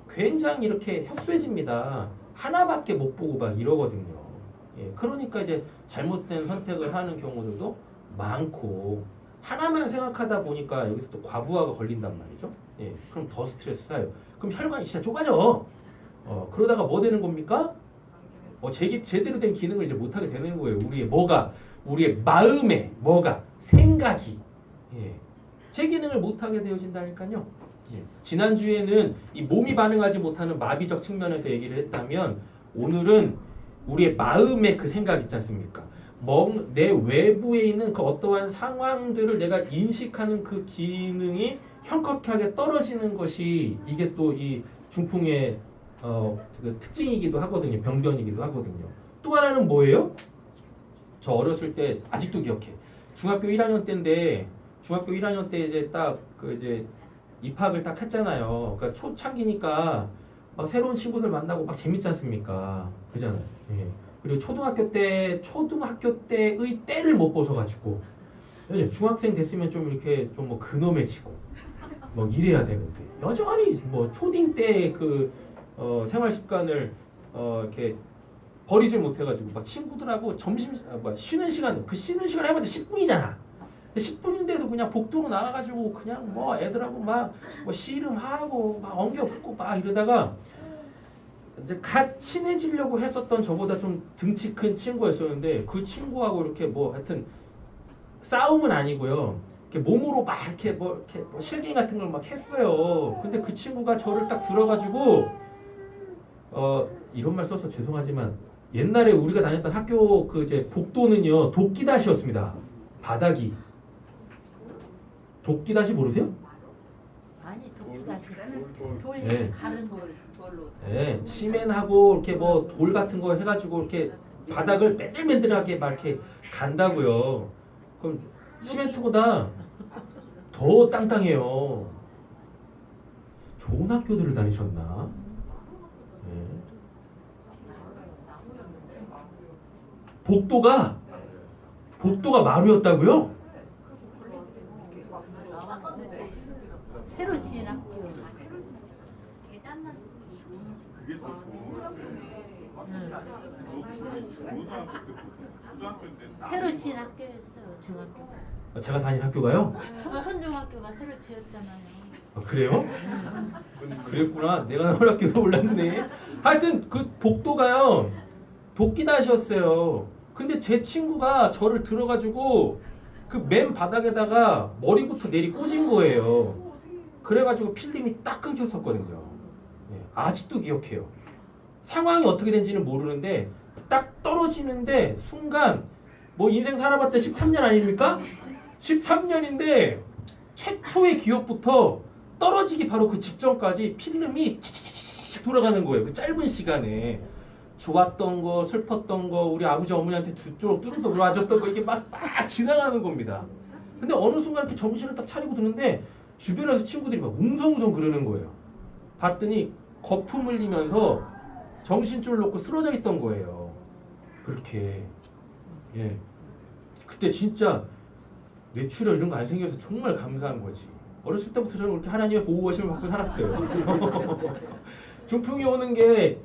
굉장히 이렇게 협소해집니다. 하나밖에 못 보고 막 이러거든요. 예, 그러니까 이제 잘못된 선택을 하는 경우들도 많고 하나만 생각하다 보니까 여기서 또 과부하가 걸린단 말이죠. 예, 그럼 더 스트레스 쌓여요. 그럼 혈관이 진짜 좁아져. 그러다가 뭐 되는 겁니까? 제대로 된 기능을 이제 못하게 되는 거예요. 우리의 마음에 생각이 제 기능을 못하게 되어진다니까요. 지난주에는 이 몸이 반응하지 못하는 마비적 측면에서 얘기를 했다면 오늘은 우리의 마음의 그 생각 있지 않습니까? 내 외부에 있는 그 어떠한 상황들을 내가 인식하는 그 기능이 현격하게 떨어지는 것이 이게 또 이 중풍의 그 특징이기도 하거든요. 병변이기도 하거든요. 또 하나는 뭐예요? 저 어렸을 때 아직도 기억해. 중학교 1학년 때인데 중학교 1학년 때 이제 딱 이제 입학을 딱 했잖아요. 그러니까 초창기니까 막 새로운 친구들 만나고 막 재밌지 않습니까? 그잖아요. 예. 그리고 초등학교 때의 때를 못 벗어가지고 중학생 됐으면 좀 이렇게 좀 뭐 근엄해지고 뭐 이래야 되는데 여전히 뭐 초딩 때 그 생활 습관을 이렇게 버리질 못해가지고 막 친구들하고 쉬는 시간 해봤자 10분이잖아. 10분인데도 그냥 복도로 나가가지고 그냥 뭐 애들하고 막 뭐 씨름하고 막 엉겨 붙고 막 이러다가 이제 갓 친해지려고 했었던 저보다 좀 등치 큰 친구였었는데 그 친구하고 이렇게 뭐 하여튼 싸움은 아니고요. 이렇게 몸으로 막 이렇게 실갱이 같은 걸 막 했어요. 근데 그 친구가 저를 딱 들어가지고 이런 말 써서 죄송하지만 옛날에 우리가 다녔던 학교 그 이제 복도는요 도끼다시였습니다. 바닥이 도끼다시 모르세요? 아니 도끼다시 돌 네. 가른 돌로. 네, 시멘하고 이렇게 뭐 돌 같은 거 해가지고 이렇게 바닥을 맨들맨들하게 막 이렇게 간다고요. 그럼 시멘트보다 더 땅땅해요. 좋은 학교들을 다니셨나? 네. 복도가 마루였다고요? 새로 지은 학교. 새로 지은 학교였어요. 중학교. 제가 다닌 학교가요? 청천중학교가 새로 지었잖아요. 아, 그래요? 그랬구나. 내가 나올 학교도 몰랐네. 하여튼 그 복도가요. 도끼다시였어요. 근데 제 친구가 저를 들어가지고 그 맨 바닥에다가 머리부터 내리 꽂은 거예요. 그래가지고 필름이 딱 끊겼었거든요. 예, 아직도 기억해요. 상황이 어떻게 된지는 모르는데 딱 떨어지는데 순간 뭐 인생 살아봤자 13년 아닙니까? 13년인데 최초의 기억부터 떨어지기 바로 그 직전까지 필름이 차차차차차 돌아가는 거예요. 그 짧은 시간에 좋았던 거, 슬펐던 거, 우리 아버지 어머니한테 두 쪽 뚫어도 놔줬던 거 이게 막 지나가는 겁니다. 근데 어느 순간 이렇게 정신을 딱 차리고 드는데 주변에서 친구들이 막 웅성웅성 그러는 거예요. 봤더니 거품 흘리면서 정신줄을 놓고 쓰러져 있던 거예요. 그렇게. 예. 그때 진짜 뇌출혈 이런 거 안 생겨서 정말 감사한 거지. 어렸을 때부터 저는 그렇게 하나님의 보호하심을 받고 살았어요. 중풍이 오는 게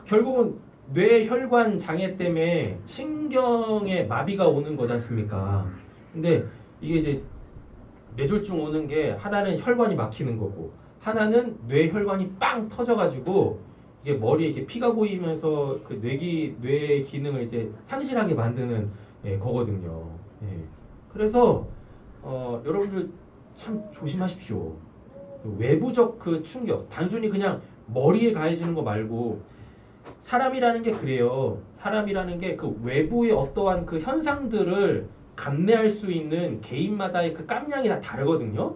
결국은 뇌혈관 장애 때문에 신경에 마비가 오는 거지 않습니까? 근데 이게 이제 뇌졸중 오는 게 하나는 혈관이 막히는 거고 하나는 뇌혈관이 빵 터져가지고 이게 머리에 이렇게 피가 고이면서 그 뇌 기능을 이제 상실하게 만드는 거거든요. 예. 그래서 여러분들 참 조심하십시오. 외부적 그 충격, 단순히 그냥 머리에 가해지는 거 말고 사람이라는 게 그래요. 사람이라는 게 그 외부의 어떠한 그 현상들을 감내할 수 있는 개인마다의 그 깜냥이 다 다르거든요.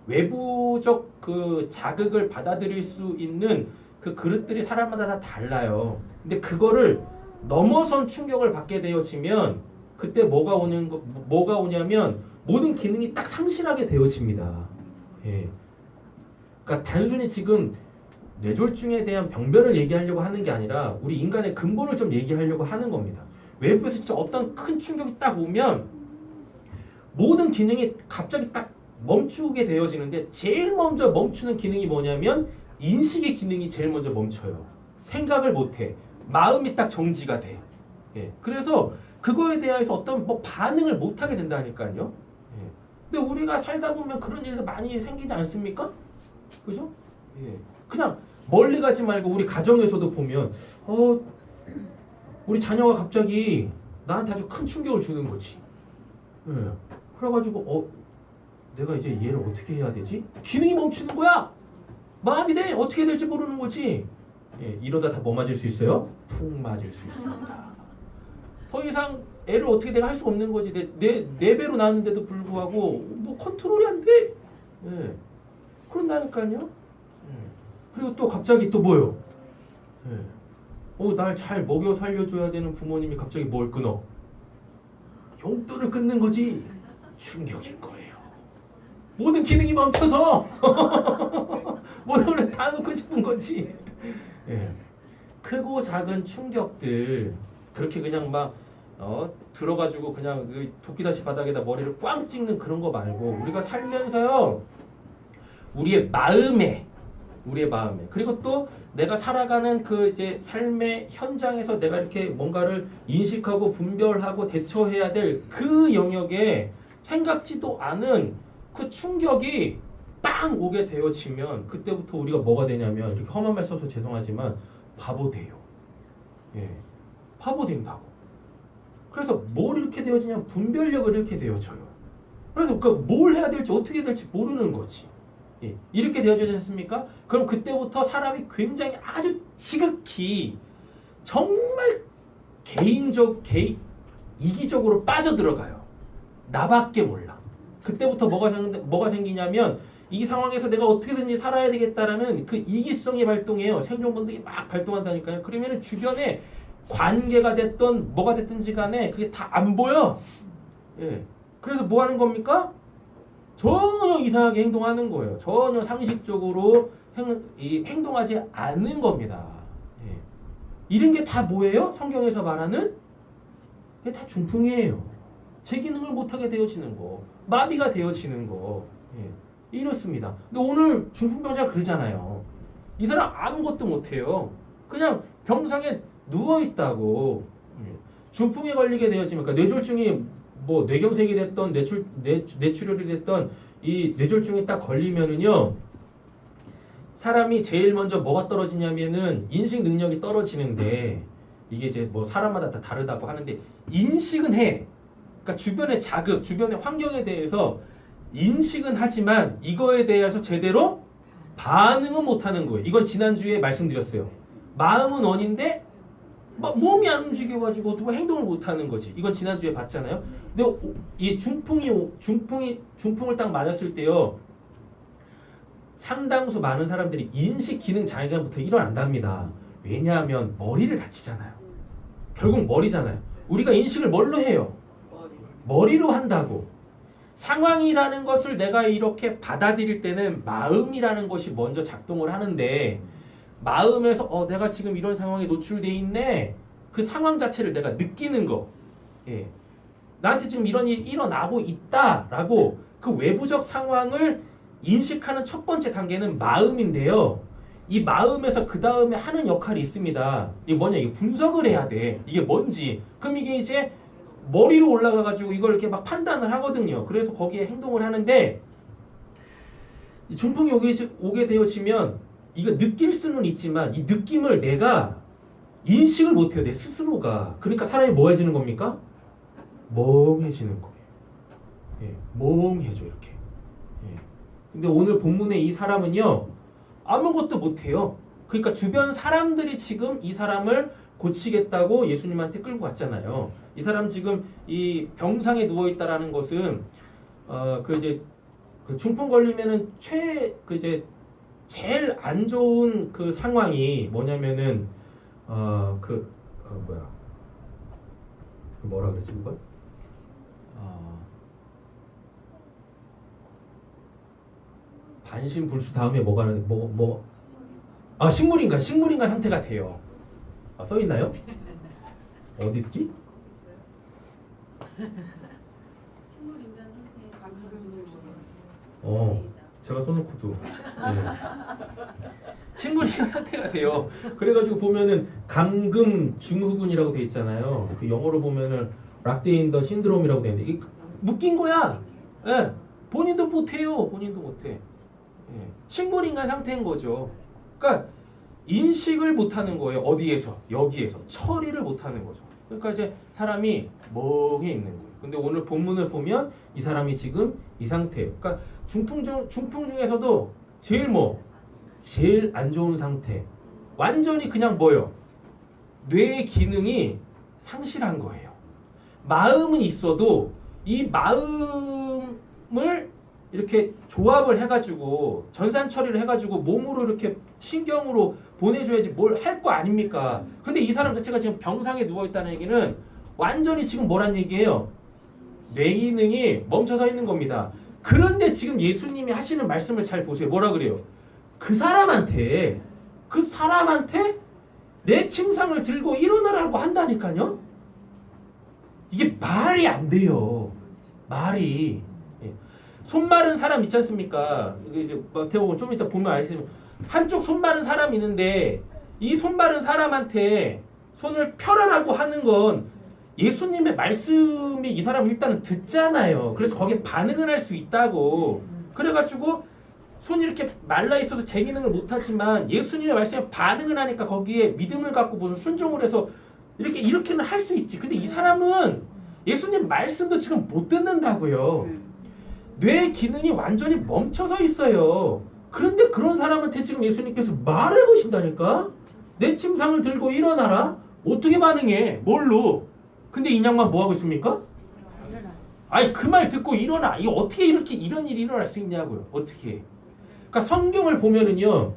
외부적 그 자극을 받아들일 수 있는 그 그릇들이 사람마다 다 달라요. 근데 그거를 넘어선 충격을 받게 되어지면 그때 뭐가 오냐면 모든 기능이 딱 상실하게 되어집니다. 예. 그러니까 단순히 지금 뇌졸중에 대한 병변을 얘기하려고 하는 게 아니라 우리 인간의 근본을 좀 얘기하려고 하는 겁니다. 외부에서 진짜 어떤 큰 충격이 딱 오면 모든 기능이 갑자기 딱 멈추게 되어지는데 제일 먼저 멈추는 기능이 뭐냐면 인식의 기능이 제일 먼저 멈춰요. 생각을 못해. 마음이 딱 정지가 돼. 예. 그래서 그거에 대해서 어떤 뭐 반응을 못하게 된다니까요. 예. 근데 우리가 살다 보면 그런 일도 많이 생기지 않습니까? 그죠? 예. 그냥 멀리 가지 말고 우리 가정에서도 보면 우리 자녀가 갑자기 나한테 아주 큰 충격을 주는 거지. 예. 그래가지고 내가 이제 얘를 어떻게 해야 되지? 기능이 멈추는 거야. 마음이 돼. 어떻게 될지 모르는 거지. 예. 이러다 다 뭐 맞을 수 있어요? 푹 맞을 수 있습니다. 더 이상 애를 어떻게 내가 할 수 없는 거지. 내 배로 낳았는데도 불구하고 뭐 컨트롤이 안 돼. 예. 그런다니까요. 그리고 또 갑자기 또 뭐요? 예. 날 잘 먹여 살려줘야 되는 부모님이 갑자기 뭘 끊어? 용돈을 끊는 거지. 충격인 거예요. 모든 기능이 멈춰서 모든 걸 다 놓고 싶은 거지. 예. 크고 작은 충격들 그렇게 그냥 막 들어가지고 그냥 그 도끼다시 바닥에다 머리를 꽝 찍는 그런 거 말고 우리가 살면서요 우리의 마음에 그리고 또 내가 살아가는 그 이제 삶의 현장에서 내가 이렇게 뭔가를 인식하고 분별하고 대처해야 될 그 영역에 생각지도 않은 그 충격이 빵 오게 되어지면 그때부터 우리가 뭐가 되냐면 이렇게 험한 말 써서 죄송하지만 바보 돼요. 예, 바보 된다고. 그래서 뭘 이렇게 되어지냐면 분별력을 이렇게 되어져요. 그래서 뭘 해야 될지 어떻게 될지 모르는 거지. 예, 이렇게 되어지지 않습니까? 그럼 그때부터 사람이 굉장히 아주 지극히 정말 이기적으로 빠져들어가요. 나밖에 몰라. 그때부터 뭐가 생기냐면 이 상황에서 내가 어떻게든지 살아야 되겠다라는 그 이기성이 발동해요. 생존 본능이 막 발동한다니까요. 그러면은 주변에 관계가 됐던 뭐가 됐든지 간에 그게 다 안 보여. 예. 그래서 뭐 하는 겁니까? 전혀 이상하게 행동하는 거예요. 전혀 상식적으로 행동하지 않는 겁니다. 예. 이런 게 다 뭐예요? 성경에서 말하는 이게 다 중풍이에요. 제 기능을 못하게 되어지는 거, 마비가 되어지는 거. 예. 이렇습니다. 근데 오늘 중풍병자가 그러잖아요. 이 사람 아무것도 못해요. 그냥 병상에 누워 있다고. 중풍에 걸리게 되어지면 그러니까 뇌졸중이 뭐 뇌경색이 됐던 뇌출혈이 됐던 이 뇌졸중이 딱 걸리면은요. 사람이 제일 먼저 뭐가 떨어지냐면은 인식 능력이 떨어지는데 이게 이제 뭐 사람마다 다 다르다고 하는데 인식은 해. 그러니까 주변의 자극, 주변의 환경에 대해서 인식은 하지만 이거에 대해서 제대로 반응은 못하는 거예요. 이건 지난주에 말씀드렸어요. 마음은 원인데 막 몸이 안 움직여가지고 어떻게 행동을 못하는 거지. 이건 지난주에 봤잖아요. 근데 이 중풍을 딱 맞았을 때요. 상당수 많은 사람들이 인식 기능 장애가부터 일어난답니다. 왜냐하면 머리를 다치잖아요. 결국 머리잖아요. 우리가 인식을 뭘로 해요? 머리로 한다고. 상황이라는 것을 내가 이렇게 받아들일 때는 마음이라는 것이 먼저 작동을 하는데 마음에서 내가 지금 이런 상황에 노출돼 있네. 그 상황 자체를 내가 느끼는 거. 예. 나한테 지금 이런 일이 일어나고 있다라고 그 외부적 상황을 인식하는 첫 번째 단계는 마음인데요. 이 마음에서 그 다음에 하는 역할이 있습니다. 이게 뭐냐? 이게 분석을 해야 돼. 이게 뭔지. 그럼 이게 이제 머리로 올라가가지고 이걸 이렇게 막 판단을 하거든요. 그래서 거기에 행동을 하는데 이 중풍이 오게 되어지면 이거 느낄 수는 있지만 이 느낌을 내가 인식을 못해요. 내 스스로가. 그러니까 사람이 뭐해지는 겁니까? 멍해지는 거예요. 예, 멍해져 이렇게. 예. 근데 오늘 본문의 이 사람은요. 아무것도 못해요. 그러니까 주변 사람들이 지금 이 사람을 고치겠다고 예수님한테 끌고 갔잖아요. 이 사람 지금 이 병상에 누워 있다라는 것은 그 중풍 걸리면은 제일 안 좋은 그 상황이 뭐냐면은 뭐라 그러지 그걸? 반신불수 다음에 뭐가 나는 식물인간 상태가 돼요. 써 있나요? 어디 있지? 제가 써놓고도 식물인간 상태가 돼요. 그래가지고 보면은 감금 증후군이라고 돼 있잖아요. 그 영어로 보면은 락데인더 신드롬이라고 돼 있는데 이게 묶인 거야. 예. 본인도 못해요. 본인도 못해. 예. 식물인간 상태인 거죠. 그러니까 인식을 못하는 거예요. 어디에서? 여기에서. 처리를 못하는 거죠. 그러니까 이제 사람이 멍해 있는 거예요. 근데 오늘 본문을 보면 이 사람이 지금 이 상태예요. 그러니까 중풍 중에서도 제일 안 좋은 상태. 완전히 그냥 뭐예요? 뇌의 기능이 상실한 거예요. 마음은 있어도 이 마음을 이렇게 조합을 해가지고 전산 처리를 해가지고 몸으로 이렇게 신경으로 보내줘야지 뭘 할 거 아닙니까? 근데 이 사람 자체가 지금 병상에 누워있다는 얘기는 완전히 지금 뭐란 얘기예요? 뇌 기능이 멈춰서 있는 겁니다. 그런데 지금 예수님이 하시는 말씀을 잘 보세요. 뭐라 그래요? 그 사람한테 내 침상을 들고 일어나라고 한다니까요? 이게 말이 안 돼요. 말이. 손 마른 사람 있지 않습니까? 이제 마태복음 좀 이따 보면 알겠지만 한쪽 손 마른 사람이 있는데 이 손 마른 사람한테 손을 펴라라고 하는 건 예수님의 말씀이 이 사람을 일단은 듣잖아요. 그래서 거기에 반응을 할 수 있다고. 그래가지고 손이 이렇게 말라 있어서 제 기능을 못하지만 예수님의 말씀에 반응을 하니까 거기에 믿음을 갖고 무슨 순종을 해서 이렇게는 할 수 있지. 근데 이 사람은 예수님 말씀도 지금 못 듣는다고요. 뇌 기능이 완전히 멈춰서 있어요. 그런데 그런 사람한테 지금 예수님께서 말을 거신다니까? 내 침상을 들고 일어나라? 어떻게 반응해? 뭘로? 근데 이 양반 뭐 하고 있습니까? 아니 그 말 듣고 일어나. 이게 어떻게 이런 일이 일어날 수 있냐고요. 어떻게? 그러니까 성경을 보면은요.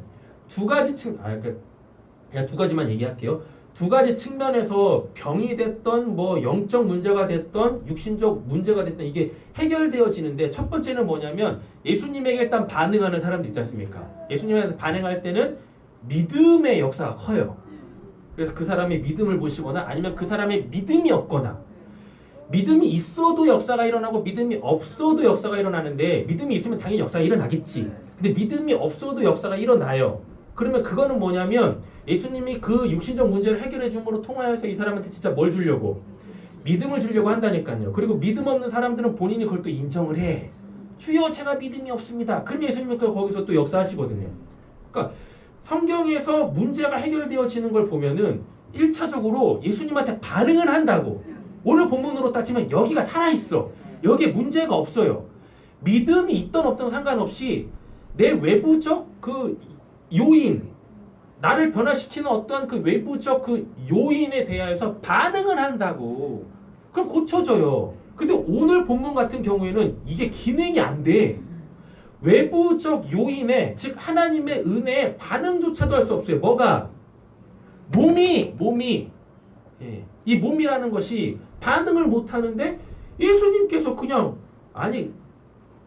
그냥 두 가지만 얘기할게요. 두 가지 측면에서 병이 됐던 뭐 영적 문제가 됐던 육신적 문제가 됐던 이게 해결되어지는데 첫 번째는 뭐냐면 예수님에게 일단 반응하는 사람들 있지 않습니까? 예수님한테 반응할 때는 믿음의 역사가 커요. 그래서 그 사람의 믿음을 보시거나 아니면 그 사람의 믿음이 없거나 믿음이 있어도 역사가 일어나고 믿음이 없어도 역사가 일어나는데 믿음이 있으면 당연히 역사가 일어나겠지. 근데 믿음이 없어도 역사가 일어나요. 그러면 그거는 뭐냐면 예수님이 그 육신적 문제를 해결해 줌으로 통하여서 이 사람한테 진짜 뭘 주려고? 믿음을 주려고 한다니까요. 그리고 믿음 없는 사람들은 본인이 그걸 또 인정을 해. 주여 제가 믿음이 없습니다. 그럼 예수님은 또 거기서 또 역사하시거든요. 그러니까 성경에서 문제가 해결되어지는 걸 보면은 1차적으로 예수님한테 반응을 한다고. 오늘 본문으로 따지면 여기가 살아있어. 여기에 문제가 없어요. 믿음이 있던 없던 상관없이 내 외부적 그 요인, 나를 변화시키는 어떤 그 외부적 그 요인에 대하여서 반응을 한다고. 그럼 고쳐져요. 근데 오늘 본문 같은 경우에는 이게 기능이 안 돼. 외부적 요인에, 즉 하나님의 은혜에 반응조차도 할 수 없어요. 뭐가? 몸이 예, 이 몸이라는 것이 반응을 못하는데 예수님께서 그냥 아니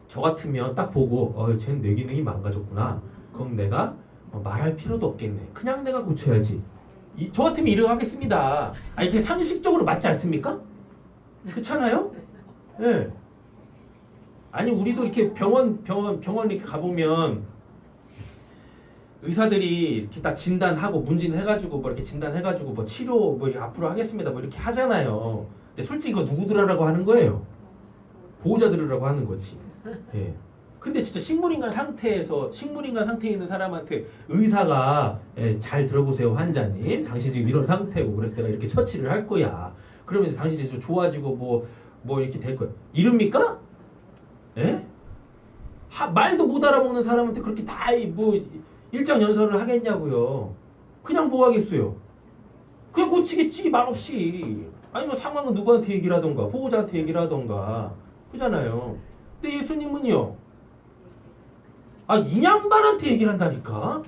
저 같으면 딱 보고 쟤는 뇌 기능이 망가졌구나. 그럼 내가 말할 필요도 없겠네. 그냥 내가 고쳐야지. 저 같으면 이러고 하겠습니다. 아니 그게 상식적으로 맞지 않습니까? 그렇잖아요? 예. 아니 우리도 이렇게 병원 이렇게 가보면 의사들이 이렇게 딱 진단하고 문진해가지고 뭐 이렇게 진단해가지고 뭐 치료 뭐 이렇게 앞으로 하겠습니다 뭐 이렇게 하잖아요. 근데 솔직히 이거 누구 들으라고 하는 거예요? 보호자 들으라고 하는 거지. 예. 근데 진짜 식물인간 상태에 있는 사람한테 의사가 잘 들어보세요 환자님, 당신 지금 이런 상태고 그래서 내가 이렇게 처치를 할 거야. 그러면 이제 당신이 좀 좋아지고 뭐 이렇게 될 거야. 이럽니까? 예? 말도 못 알아먹는 사람한테 그렇게 다 뭐 일장연설을 하겠냐고요. 그냥 뭐 하겠어요? 그냥 고치겠지 말없이. 아니 뭐 상황은 누구한테 얘기를 하던가 보호자한테 얘기를 하던가 그잖아요. 근데 예수님은요. 이 양반한테 얘기를 한다니까.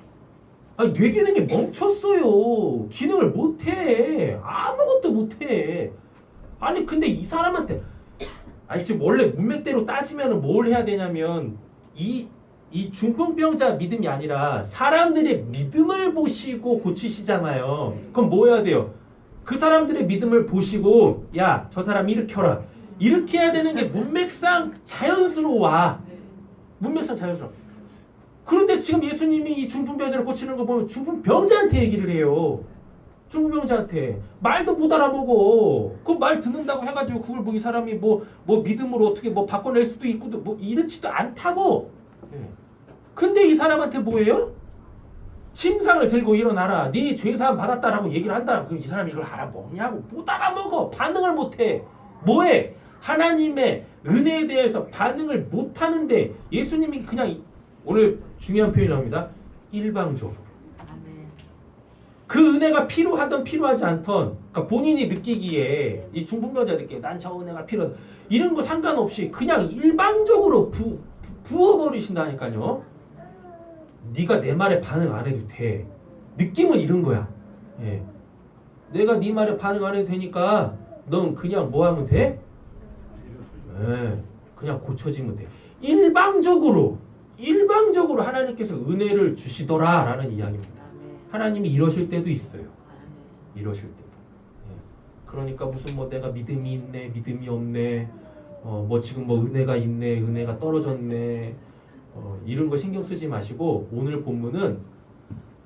뇌 기능이 멈췄어요. 기능을 못해. 아무것도 못해. 아니 근데 이 사람한테 지금 원래 문맥대로 따지면 뭘 해야 되냐면 이 중풍병자 믿음이 아니라 사람들의 믿음을 보시고 고치시잖아요. 그럼 뭐 해야 돼요? 그 사람들의 믿음을 보시고 야, 저 사람 일으켜라. 이렇게 해야 되는 게 문맥상 자연스러워. 문맥상 자연스러워. 그런데 지금 예수님이 이 중풍병자를 고치는 거 보면 중풍병자한테 얘기를 해요. 중풍병자한테. 말도 못 알아보고 그 말 듣는다고 해가지고 그걸 뭐 이 사람이 뭐 믿음으로 어떻게 뭐 바꿔낼 수도 있고 뭐 이렇지도 않다고. 근데 이 사람한테 뭐예요? 침상을 들고 일어나라. 네 죄사함 받았다라고 얘기를 한다. 그럼 이 사람이 이걸 알아먹냐고. 못 알아먹어. 반응을 못해. 뭐해? 하나님의 은혜에 대해서 반응을 못하는데 예수님이 그냥 오늘 중요한 표현이 나옵니다. 일방적으로. 그 은혜가 필요하든 필요하지 않던 그러니까 본인이 느끼기에 이 중풍병자 느끼기에 난 저 은혜가 필요하다. 이런 거 상관없이 그냥 일방적으로 부어버리신다니까요. 네가 내 말에 반응 안 해도 돼. 느낌은 이런 거야. 예. 내가 네 말에 반응 안 해도 되니까 넌 그냥 뭐 하면 돼? 예. 그냥 고쳐지면 돼. 일방적으로 하나님께서 은혜를 주시더라라는 이야기입니다. 하나님이 이러실 때도 있어요. 이러실 때도. 예. 그러니까 무슨 뭐 내가 믿음이 있네, 믿음이 없네, 뭐 지금 뭐 은혜가 있네, 은혜가 떨어졌네, 이런 거 신경 쓰지 마시고 오늘 본문은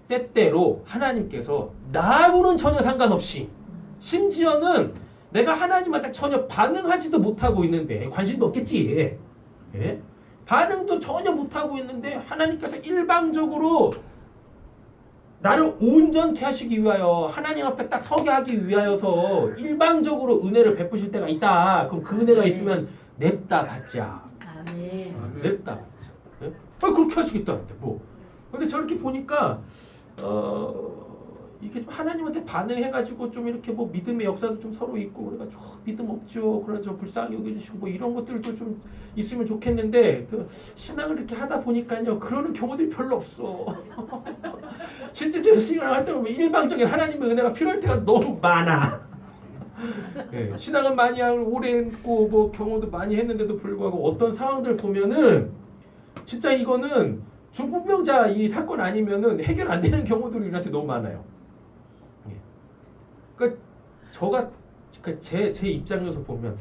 때때로 하나님께서 나하고는 전혀 상관없이 심지어는 내가 하나님한테 전혀 반응하지도 못하고 있는데 관심도 없겠지. 예? 반응도 전혀 못하고 있는데 하나님께서 일방적으로 나를 온전케 하시기 위하여 하나님 앞에 딱 서게 하기 위하여서 일방적으로 은혜를 베푸실 때가 있다. 그럼 그 은혜가 있으면 냅다 받자. 냅다 받자. 네? 그렇게 하시겠다는데 뭐. 근데 저렇게 보니까 이게 좀 하나님한테 반응해가지고 좀 이렇게 뭐 믿음의 역사도 좀 서로 있고 그래가지고 믿음 없죠. 그래서 좀 불쌍히 여겨주시고 뭐 이런 것들도 좀 있으면 좋겠는데 그 신앙을 이렇게 하다 보니까요 그러는 경우들이 별로 없어. 실제적으로 신앙을 할 때 보면 일방적인 하나님의 은혜가 필요할 때가 너무 많아. 네, 신앙은 많이 오래 했고 뭐 경험도 많이 했는데도 불구하고 어떤 상황들 보면은 진짜 이거는 중풍병자 이 사건 아니면은 해결 안 되는 경우들이 우리한테 너무 많아요. 그러니까 제 입장에서 보면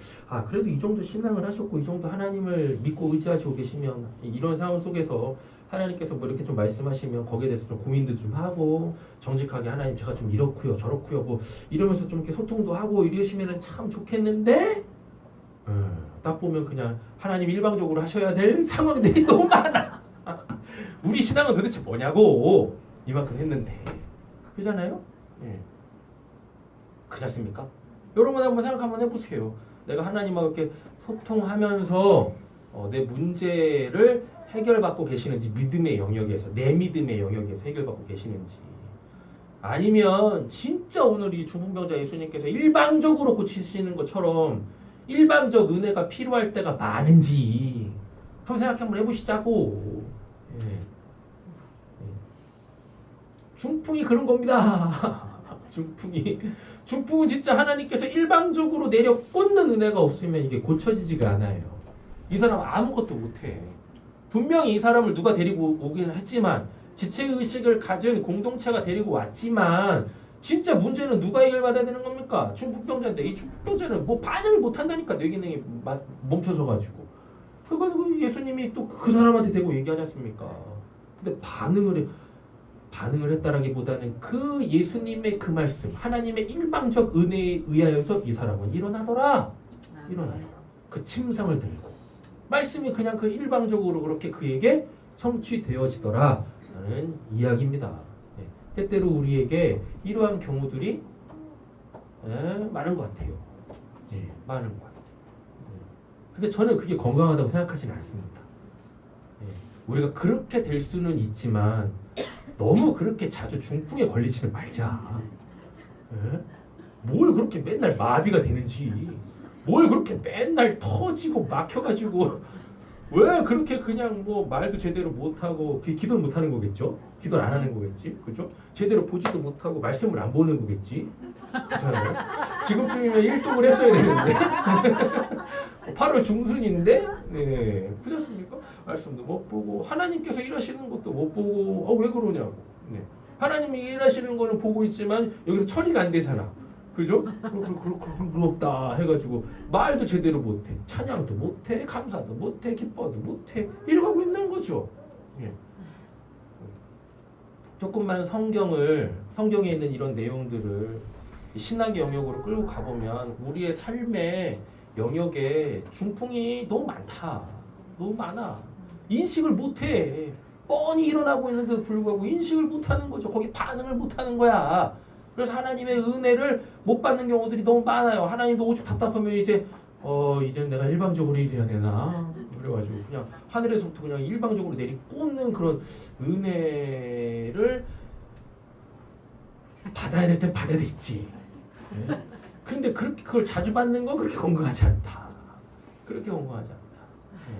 그래도 이 정도 신앙을 하셨고 이 정도 하나님을 믿고 의지하시고 계시면 이런 상황 속에서 하나님께서 뭐 이렇게 좀 말씀하시면 거기에 대해서 좀 고민도 좀 하고 정직하게 하나님 제가 좀 이렇고요 저렇고요 뭐 이러면서 좀 이렇게 소통도 하고 이러시면 참 좋겠는데 딱 보면 그냥 하나님 일방적으로 하셔야 될 상황들이 너무 많아. 우리 신앙은 도대체 뭐냐고 이만큼 했는데 그러잖아요. 예. 그렇지 않습니까? 여러분 한번 생각 한번 해보세요. 내가 하나님하고 이렇게 소통하면서 내 문제를 해결받고 계시는지 믿음의 영역에서 내 믿음의 영역에서 해결받고 계시는지 아니면 진짜 오늘 이 중풍병자 예수님께서 일방적으로 고치시는 것처럼 일방적 은혜가 필요할 때가 많은지 한번 생각 한번 해보시자고. 예. 중풍이 그런 겁니다. 중풍은 진짜 하나님께서 일방적으로 내려 꽂는 은혜가 없으면 이게 고쳐지지가 않아요. 이 사람 아무것도 못해. 분명히 이 사람을 누가 데리고 오긴 했지만 지체의식을 가진 공동체가 데리고 왔지만 진짜 문제는 누가 해결받아야 되는 겁니까? 중풍병자인데 이 중풍병자는 뭐 반응을 못한다니까 뇌 기능이 멈춰서가지고 그래가지고 예수님이 또 그 사람한테 대고 얘기하지 않습니까? 근데 반응을 했다라기보다는 그 예수님의 그 말씀 하나님의 일방적 은혜에 의하여서 이 사람은 일어나더라. 그 침상을 들고 말씀이 그냥 그 일방적으로 그렇게 그에게 성취되어지더라 라는 이야기입니다. 네. 때때로 우리에게 이러한 경우들이 많은 것 같아요. 네, 많은 것 같아요. 근데 저는 그게 건강하다고 생각하지는 않습니다. 네. 우리가 그렇게 될 수는 있지만 너무 그렇게 자주 중풍에 걸리지는 말자. 네? 뭘 그렇게 맨날 마비가 되는지 뭘 그렇게 맨날 터지고 막혀가지고 왜 그렇게 그냥 뭐 말도 제대로 못하고 기도를 못하는 거겠죠? 기도를 안 하는 거겠지? 그죠? 제대로 보지도 못하고 말씀을 안 보는 거겠지? 그렇잖아요? 지금쯤이면 1등을 했어야 되는데 8월 중순인데 네, 그렇습니까? 말씀도 못 보고 하나님께서 일하시는 것도 못 보고 왜 그러냐고. 네. 하나님이 일하시는 거는 보고 있지만 여기서 처리가 안 되잖아. 그죠? 그렇다 해가지고 말도 제대로 못해, 찬양도 못해, 감사도 못해, 기뻐도 못해 이러고 있는 거죠. 예. 조금만 성경에 있는 이런 내용들을 신학의 영역으로 끌고 가보면 우리의 삶의 영역에 중풍이 너무 많다, 너무 많아. 인식을 못해. 뻔히 일어나고 있는데도 불구하고 인식을 못하는 거죠. 거기 반응을 못하는 거야. 그래서 하나님의 은혜를 못 받는 경우들이 너무 많아요. 하나님도 오죽 답답하면 이제 내가 일방적으로 일해야 되나? 그래가지고 그냥 하늘에서부터 그냥 일방적으로 내리꽂는 그런 은혜를 받아야 될 땐 받아야 되겠지. 네? 그런데 그걸 자주 받는 건 그렇게 건강하지 않다. 그렇게 건강하지 않다. 네.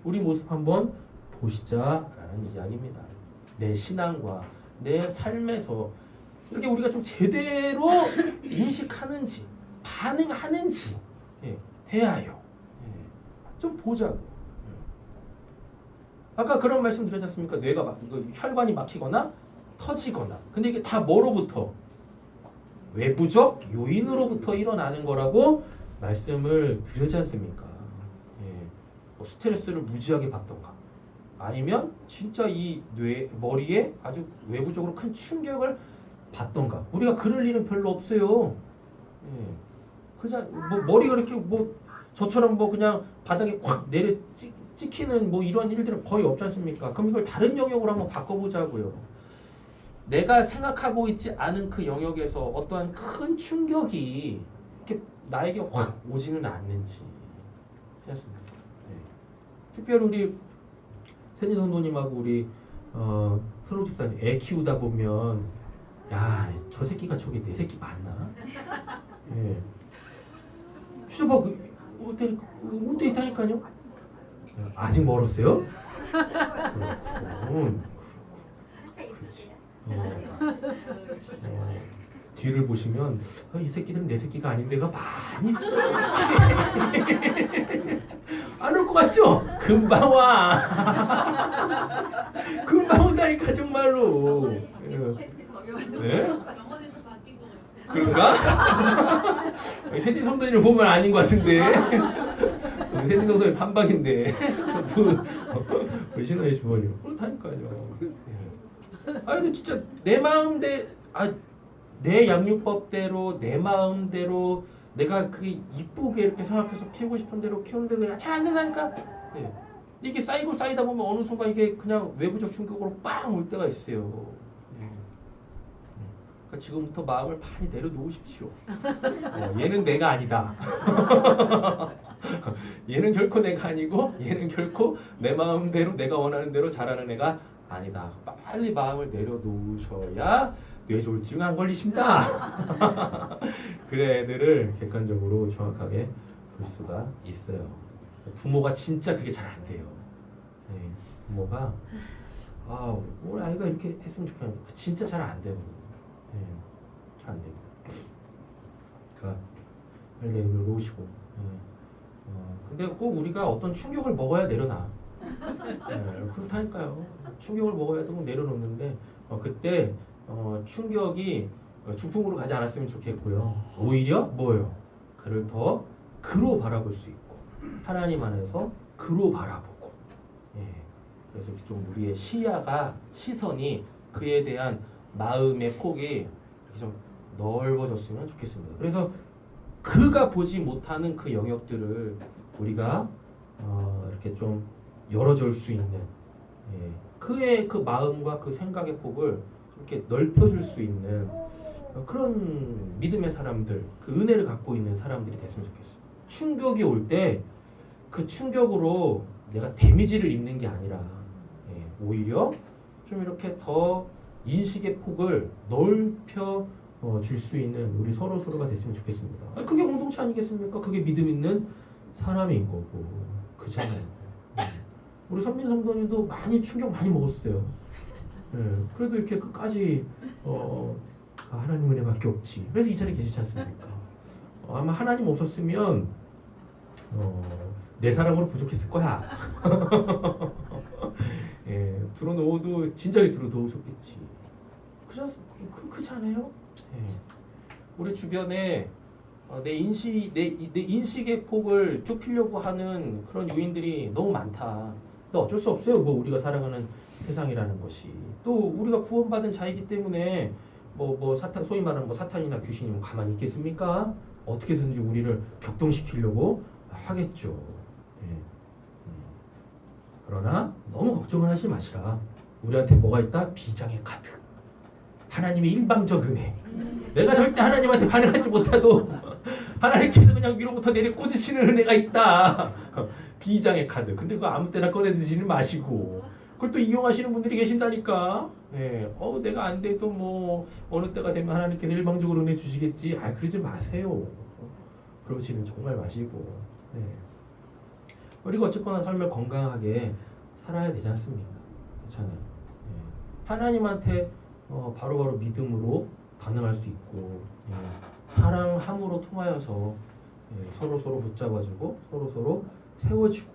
우리 모습 한번 보시자라는 이야기입니다. 내 신앙과 내 삶에서 이렇게 우리가 좀 제대로 인식하는지 반응하는지 대하여 좀 보자고. 아까 그런 말씀 드렸지 않습니까? 뇌가 혈관이 막히거나 터지거나 근데 이게 다 뭐로부터? 외부적 요인으로부터 일어나는 거라고 말씀을 드렸지 않습니까? 뭐 스트레스를 무지하게 받던가 아니면 진짜 이 머리에 아주 외부적으로 큰 충격을 받던가 우리가 그럴 일은 별로 없어요. 그냥 뭐 머리가 이렇게 뭐 저처럼 뭐 그냥 바닥에 확 내려 찍히는 뭐 이런 일들은 거의 없지 않습니까? 그럼 이걸 다른 영역으로 한번 바꿔보자고요. 내가 생각하고 있지 않은 그 영역에서 어떠한 큰 충격이 이렇게 나에게 확 오지는 않는지 하셨습니다. 특별히 우리 세니 성도님하고 우리 선호 집사님 애 키우다 보면 야, 저 새끼가 저게 내 새끼 맞나? 예. 진짜 막 올 때 있다니까요. 아직 멀었어요? 그렇지. 뒤를 보시면 이 새끼들은 내 새끼가 아닌 데가 많이 있어. 안 올 것 같죠? 금방 와. 금방 온다니까 정말로. 네? 그런가? 세진 성도님을 보면 아닌 것 같은데. 세진동선이 판박인데 저도 우리 신호의 주머니로 그렇다니까요. 예. 아 근데 진짜 내 마음대 내 양육법대로 내 마음대로 내가 그게 이쁘게 이렇게 생각해서 키우고 싶은 대로 키우는데 그냥 잘 안 된다니까. 예. 이게 쌓이고 쌓이다 보면 어느 순간 이게 그냥 외부적 충격으로 빵 올 때가 있어요. 예. 그러니까 지금부터 마음을 많이 내려놓으십시오. 얘는 내가 아니다. 얘는 결코 내가 아니고 얘는 결코 내 마음대로 내가 원하는 대로 잘하는 애가 아니다. 빨리 마음을 내려놓으셔야 뇌졸중 안 걸리십니다. 그래 애들을 객관적으로 정확하게 볼 수가 있어요. 부모가 진짜 그게 잘 안 돼요. 네, 부모가 우리 아이가 이렇게 했으면 좋겠는데 진짜 잘 안 돼요. 네, 잘 안 돼요. 그러니까 빨리 내려놓으시고. 네. 근데 꼭 우리가 어떤 충격을 먹어야 내려놔. 네, 그렇다니까요. 충격을 먹어야 되고 내려놓는데 그때 충격이 중풍으로 가지 않았으면 좋겠고요. 오히려 뭐예요? 그를 더 그로 바라볼 수 있고 하나님 안에서 그로 바라보고. 예, 그래서 좀 우리의 시선이 그에 대한 마음의 폭이 이렇게 좀 넓어졌으면 좋겠습니다. 그래서 그가 보지 못하는 그 영역들을 우리가 이렇게 좀 열어줄 수 있는 그의 그 마음과 그 생각의 폭을 이렇게 넓혀줄 수 있는 그런 믿음의 사람들, 그 은혜를 갖고 있는 사람들이 됐으면 좋겠어요. 충격이 올 때 그 충격으로 내가 데미지를 입는 게 아니라 오히려 좀 이렇게 더 인식의 폭을 넓혀 줄 수 있는 우리 서로가 됐으면 좋겠습니다. 그게 공동체 아니겠습니까? 그게 믿음 있는 사람인 거고 그잖아요. 우리 선민 성도님도 많이 충격 많이 먹었어요. 그래도 이렇게 끝까지 하나님 은혜밖에 없지. 그래서 이 자리에 계시지 않습니까? 아마 하나님 없었으면 내 사랑으로 부족했을 거야. 들어놓어도 진작에 들어놓으셨겠지. 그렇잖아요. 우리 주변에 내 인식의 폭을 좁히려고 하는 그런 요인들이 너무 많다. 근데 어쩔 수 없어요. 뭐 우리가 살아가는 세상이라는 것이 또 우리가 구원받은 자이기 때문에 소위 말하는 사탄이나 귀신이 가만히 있겠습니까? 어떻게 해서든지 우리를 격동시키려고 하겠죠. 그러나 너무 걱정을 하지 마시라. 우리한테 뭐가 있다? 비장의 카드. 하나님의 일방적 은혜. 내가 절대 하나님한테 반응하지 못해도 하나님께서 그냥 위로부터 내려 꽂으시는 은혜가 있다. 비장의 카드. 근데 그거 아무 때나 꺼내 드시는 마시고 그걸 또 이용하시는 분들이 계신다니까. 내가 안 돼도 어느 때가 되면 하나님께서 일방적으로 은혜 주시겠지. 그러지 마세요. 그러시는 정말 마시고. 우리가 어쨌거나 삶을 건강하게 살아야 되지 않습니까? 그렇잖아요. 하나님한테 바로바로 믿음으로 반응할 수 있고 사랑함으로 통하여서 서로 붙잡아주고 서로 세워지고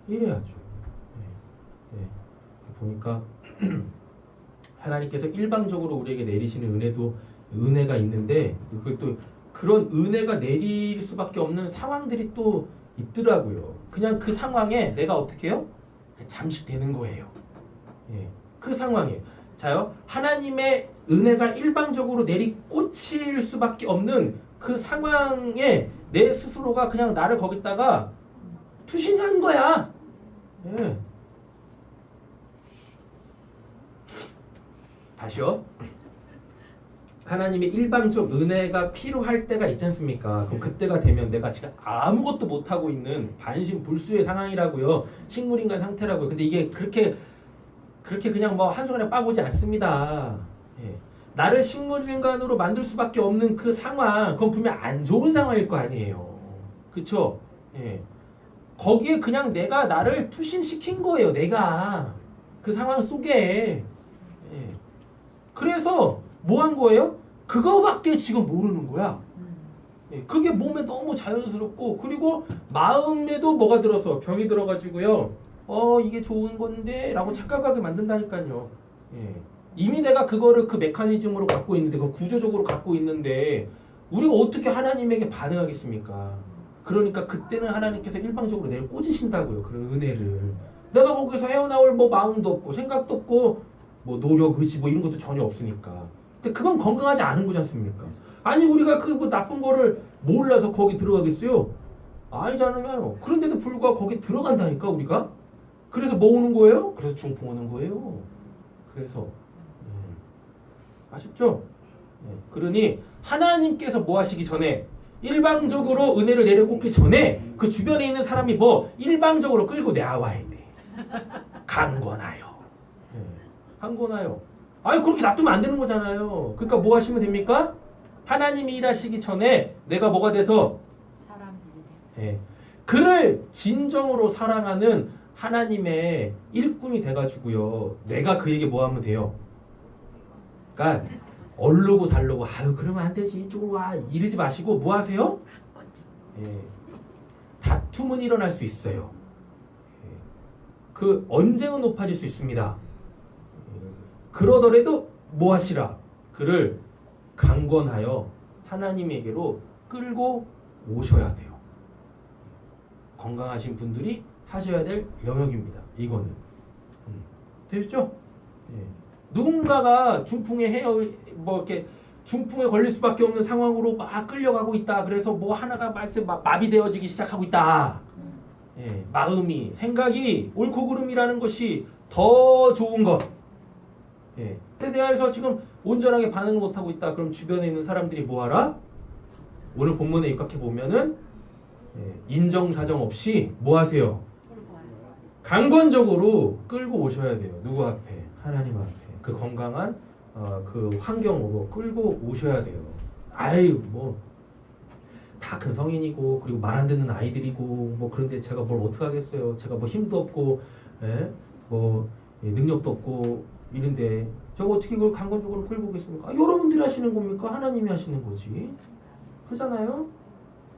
이래야죠. 보니까 하나님께서 일방적으로 우리에게 내리시는 은혜가 있는데 그것도 그런 은혜가 내릴 수밖에 없는 상황들이 또 있더라고요. 그냥 그 상황에 내가 어떻게 해요? 잠식되는 거예요. 그 상황에 자요 하나님의 은혜가 일방적으로 내리꽂힐 수밖에 없는 그 상황에 내 스스로가 그냥 나를 거기다가 투신한 거야. 다시요. 하나님의 일방적 은혜가 필요할 때가 있지 않습니까? 그럼 그때가 되면 내가 지금 아무것도 못하고 있는 반신불수의 상황이라고요. 식물인간 상태라고요. 근데 이게 그렇게 그냥 한순간에 빠보지 않습니다. 나를 식물인간으로 만들 수밖에 없는 그 상황, 그건 분명 안 좋은 상황일 거 아니에요. 그쵸? 거기에 그냥 내가 나를 투신시킨 거예요. 내가. 그 상황 속에. 그래서 뭐 한 거예요? 그거밖에 지금 모르는 거야. 그게 몸에 너무 자연스럽고 그리고 마음에도 뭐가 들어서 병이 들어가지고요. 이게 좋은 건데 라고 착각하게 만든다니까요. 이미 내가 그거를 그 메커니즘으로 갖고 있는데 그 구조적으로 갖고 있는데 우리가 어떻게 하나님에게 반응하겠습니까? 그러니까 그때는 하나님께서 일방적으로 내를 꽂으신다고요. 그런 은혜를. 내가 거기서 헤어나올 뭐 마음도 없고 생각도 없고 뭐 노력, 의지 뭐 이런 것도 전혀 없으니까. 근데 그건 건강하지 않은 거지 않습니까? 아니 우리가 그 뭐 나쁜 거를 몰라서 거기 들어가겠어요? 아니잖아요. 그런데도 불구하고 거기 들어간다니까 우리가. 그래서 뭐 오는 거예요? 그래서 중풍 오는 거예요. 그래서 아쉽죠? 그러니 하나님께서 뭐 하시기 전에 일방적으로 은혜를 내려놓기 전에 그 주변에 있는 사람이 뭐 일방적으로 끌고 내와야 돼. 강권하여. 강권하여. 아니 그렇게 놔두면 안 되는 거잖아요. 그러니까 뭐 하시면 됩니까? 하나님이 일하시기 전에 내가 뭐가 돼서 그를 진정으로 사랑하는 하나님의 일꾼이 돼가지고요. 내가 그에게 뭐 하면 돼요? 그러니까 얼르고 달르고 아유 그러면 안 되지 이쪽으로 와 이러지 마시고 뭐 하세요? 다툼은 일어날 수 있어요. 그 언쟁은 높아질 수 있습니다. 그러더라도 뭐 하시라? 그를 강권하여 하나님에게로 끌고 오셔야 돼요. 건강하신 분들이 하셔야 될 영역입니다. 이거는 되셨죠? 누군가가 중풍에 뭐 이렇게 중풍에 걸릴 수밖에 없는 상황으로 막 끌려가고 있다. 그래서 뭐 하나가 마비되어지기 시작하고 있다. 마음이 생각이 옳고 그름이라는 것이 더 좋은 것. 때 대하여서 지금 온전하게 반응을 못하고 있다. 그럼 주변에 있는 사람들이 뭐하라? 오늘 본문에 입각해 보면은 인정사정 없이 뭐 하세요? 강권적으로 끌고 오셔야 돼요. 누구 앞에? 하나님 앞에. 그 건강한 그 환경으로 끌고 오셔야 돼요. 아유 뭐 다 큰 성인이고 그리고 말 안 듣는 아이들이고 뭐 그런데 제가 뭘 어떻게 하겠어요. 제가 뭐 힘도 없고 뭐 능력도 없고 이런데 저거 어떻게 그걸 강권적으로 끌고 오겠습니까? 여러분들이 하시는 겁니까? 하나님이 하시는 거지. 그러잖아요.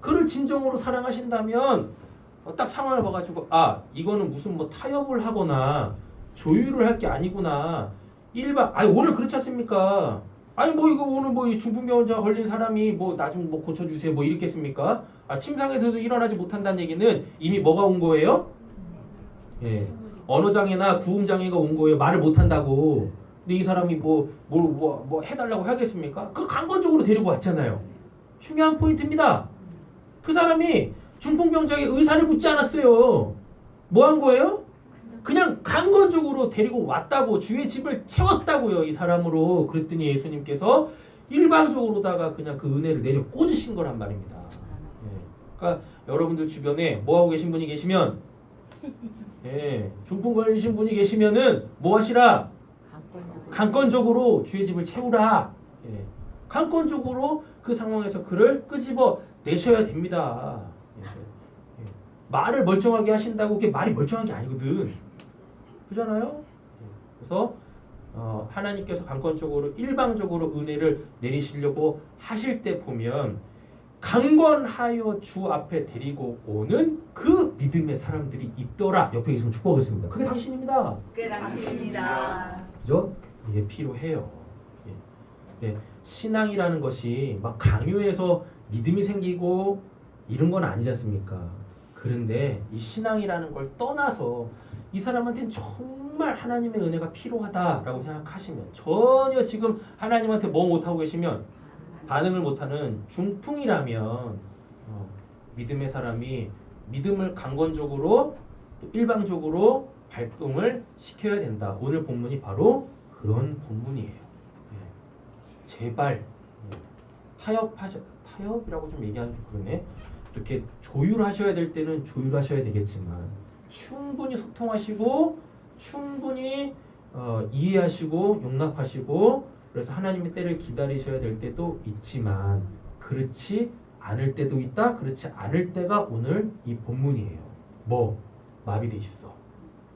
그를 진정으로 사랑하신다면 딱 상황을 봐가지고 아 이거는 무슨 뭐 타협을 하거나 조율을 할 게 아니구나. 아니 오늘 그렇지 않습니까? 아니 뭐 이거 오늘 뭐 중풍병자 걸린 사람이 뭐 나 좀 뭐 고쳐주세요 뭐 이랬겠습니까? 침상에서도 일어나지 못한다는 얘기는 이미 뭐가 온 거예요? 언어장애나 구음장애가 온 거예요. 말을 못한다고. 근데 이 사람이 뭐 해달라고 하겠습니까? 그 강권적으로 데리고 왔잖아요. 중요한 포인트입니다. 그 사람이 중풍병자에게 의사를 묻지 않았어요. 뭐 한 거예요? 그냥 강권적으로 데리고 왔다고. 주의 집을 채웠다고요. 이 사람으로. 그랬더니 예수님께서 일방적으로다가 그냥 그 은혜를 내려 꽂으신 거란 말입니다. 그러니까 여러분들 주변에 뭐 하고 계신 분이 계시면 중풍 걸리신 분이 계시면은 뭐 하시라? 강권적으로 주의 집을 채우라. 강권적으로 그 상황에서 그를 끄집어 내셔야 됩니다. 말을 멀쩡하게 하신다고 그게 말이 멀쩡한 게 아니거든. 그잖아요? 그래서 하나님께서 강권적으로 일방적으로 은혜를 내리시려고 하실 때 보면 강권하여 주 앞에 데리고 오는 그 믿음의 사람들이 있더라. 옆에 계시면 축복하겠습니다. 그게 당신입니다. 그게 당신입니다. 그죠? 이게 필요해요. 신앙이라는 것이 막 강요해서 믿음이 생기고 이런 건 아니지 않습니까? 그런데 이 신앙이라는 걸 떠나서 이 사람한테는 정말 하나님의 은혜가 필요하다라고 생각하시면 전혀 지금 하나님한테 뭐 못하고 계시면 반응을 못하는 중풍이라면 믿음의 사람이 믿음을 강권적으로 또 일방적으로 발동을 시켜야 된다. 오늘 본문이 바로 그런 본문이에요. 제발 타협이라고 좀 얘기하면 좀 그러네. 이렇게 조율하셔야 될 때는 조율하셔야 되겠지만 충분히 소통하시고 충분히 이해하시고 용납하시고 그래서 하나님의 때를 기다리셔야 될 때도 있지만 그렇지 않을 때도 있다. 그렇지 않을 때가 오늘 이 본문이에요. 뭐? 마비돼 있어.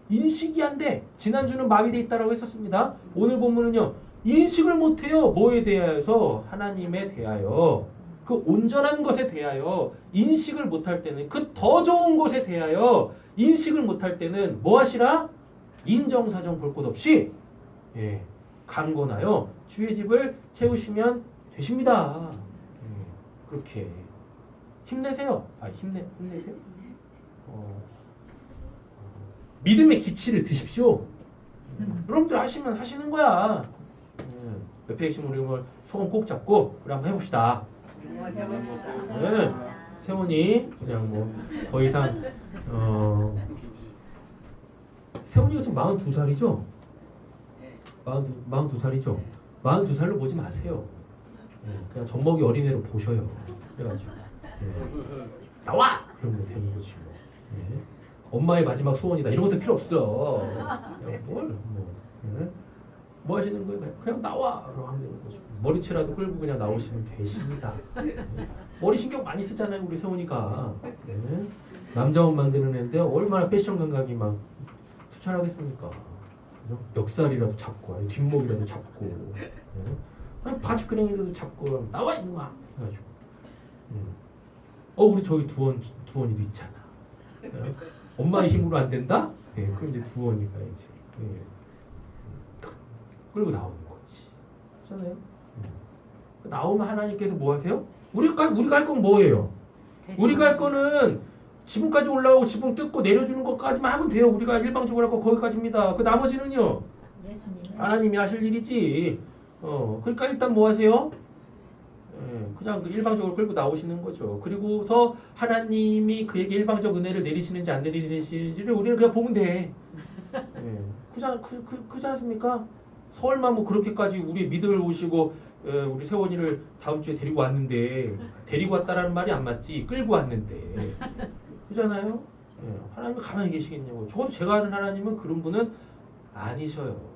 인식이 안 돼. 지난주는 마비돼 있다라고 했었습니다. 오늘 본문은요. 인식을 못해요. 뭐에 대하여서? 하나님에 대하여. 그 온전한 것에 대하여 인식을 못할 때는 그 더 좋은 것에 대하여 인식을 못할 때는 뭐 하시라? 인정사정 볼 것 없이 강권하여 주의 집을 채우시면 되십니다. 그렇게 힘내세요. 힘내세요. 믿음의 기치를 드십시오. 여러분들 하시면 하시는 거야. 옆에 계신 우리 소원 꼭 잡고 우리 한번 해봅시다. 네. 세원이 그냥 뭐 더 이상 세원이가 지금 42살이죠? 42살이죠? 42살로 보지 마세요. 그냥 젖먹이 어린애로 보셔요. 그래가지고 나와! 그러면 되는 거지. 엄마의 마지막 소원이다. 이런 것도 필요 없어. 그냥 뭐 하시는 거예요? 그냥 나와! 라고 하면 되는 거죠. 머리채라도 끌고 그냥 나오시면 되십니다. 머리 신경 많이 쓰잖아요, 우리 세훈이가. 남자 옷 만드는 애인데 얼마나 패션 감각이 막 투철하겠습니까? 멱살이라도 잡고, 아니 뒷목이라도 잡고, 아니 바지끄레기라도 잡고 나와 이놈아! 해가지고. 우리 저기 두원이도 있잖아. 엄마의 힘으로 안 된다? 그럼 이제 두원이가 이제 끌고 나오는 거지. 그렇잖아요? 나오면 하나님께서 뭐 하세요? 우리가 할 건 뭐예요? 우리가 할 거는 지붕까지 올라오고 지붕 뜯고 내려주는 것까지만 하면 돼요. 우리가 일방적으로 할 거 거기까지입니다. 그 나머지는요? 하나님이 하실 일이지. 그러니까 일단 뭐 하세요? 그냥 일방적으로 끌고 나오시는 거죠. 그리고서 하나님이 그에게 일방적 은혜를 내리시는지 안 내리시는지를 우리는 그냥 보면 돼. 그렇지 않습니까? 설마 뭐 그렇게까지 우리 믿음을 오시고 우리 세원이를 다음 주에 데리고 왔는데 데리고 왔다라는 말이 안 맞지. 끌고 왔는데. 그렇잖아요? 하나님이 가만히 계시겠냐고. 적어도 제가 아는 하나님은 그런 분은 아니셔요.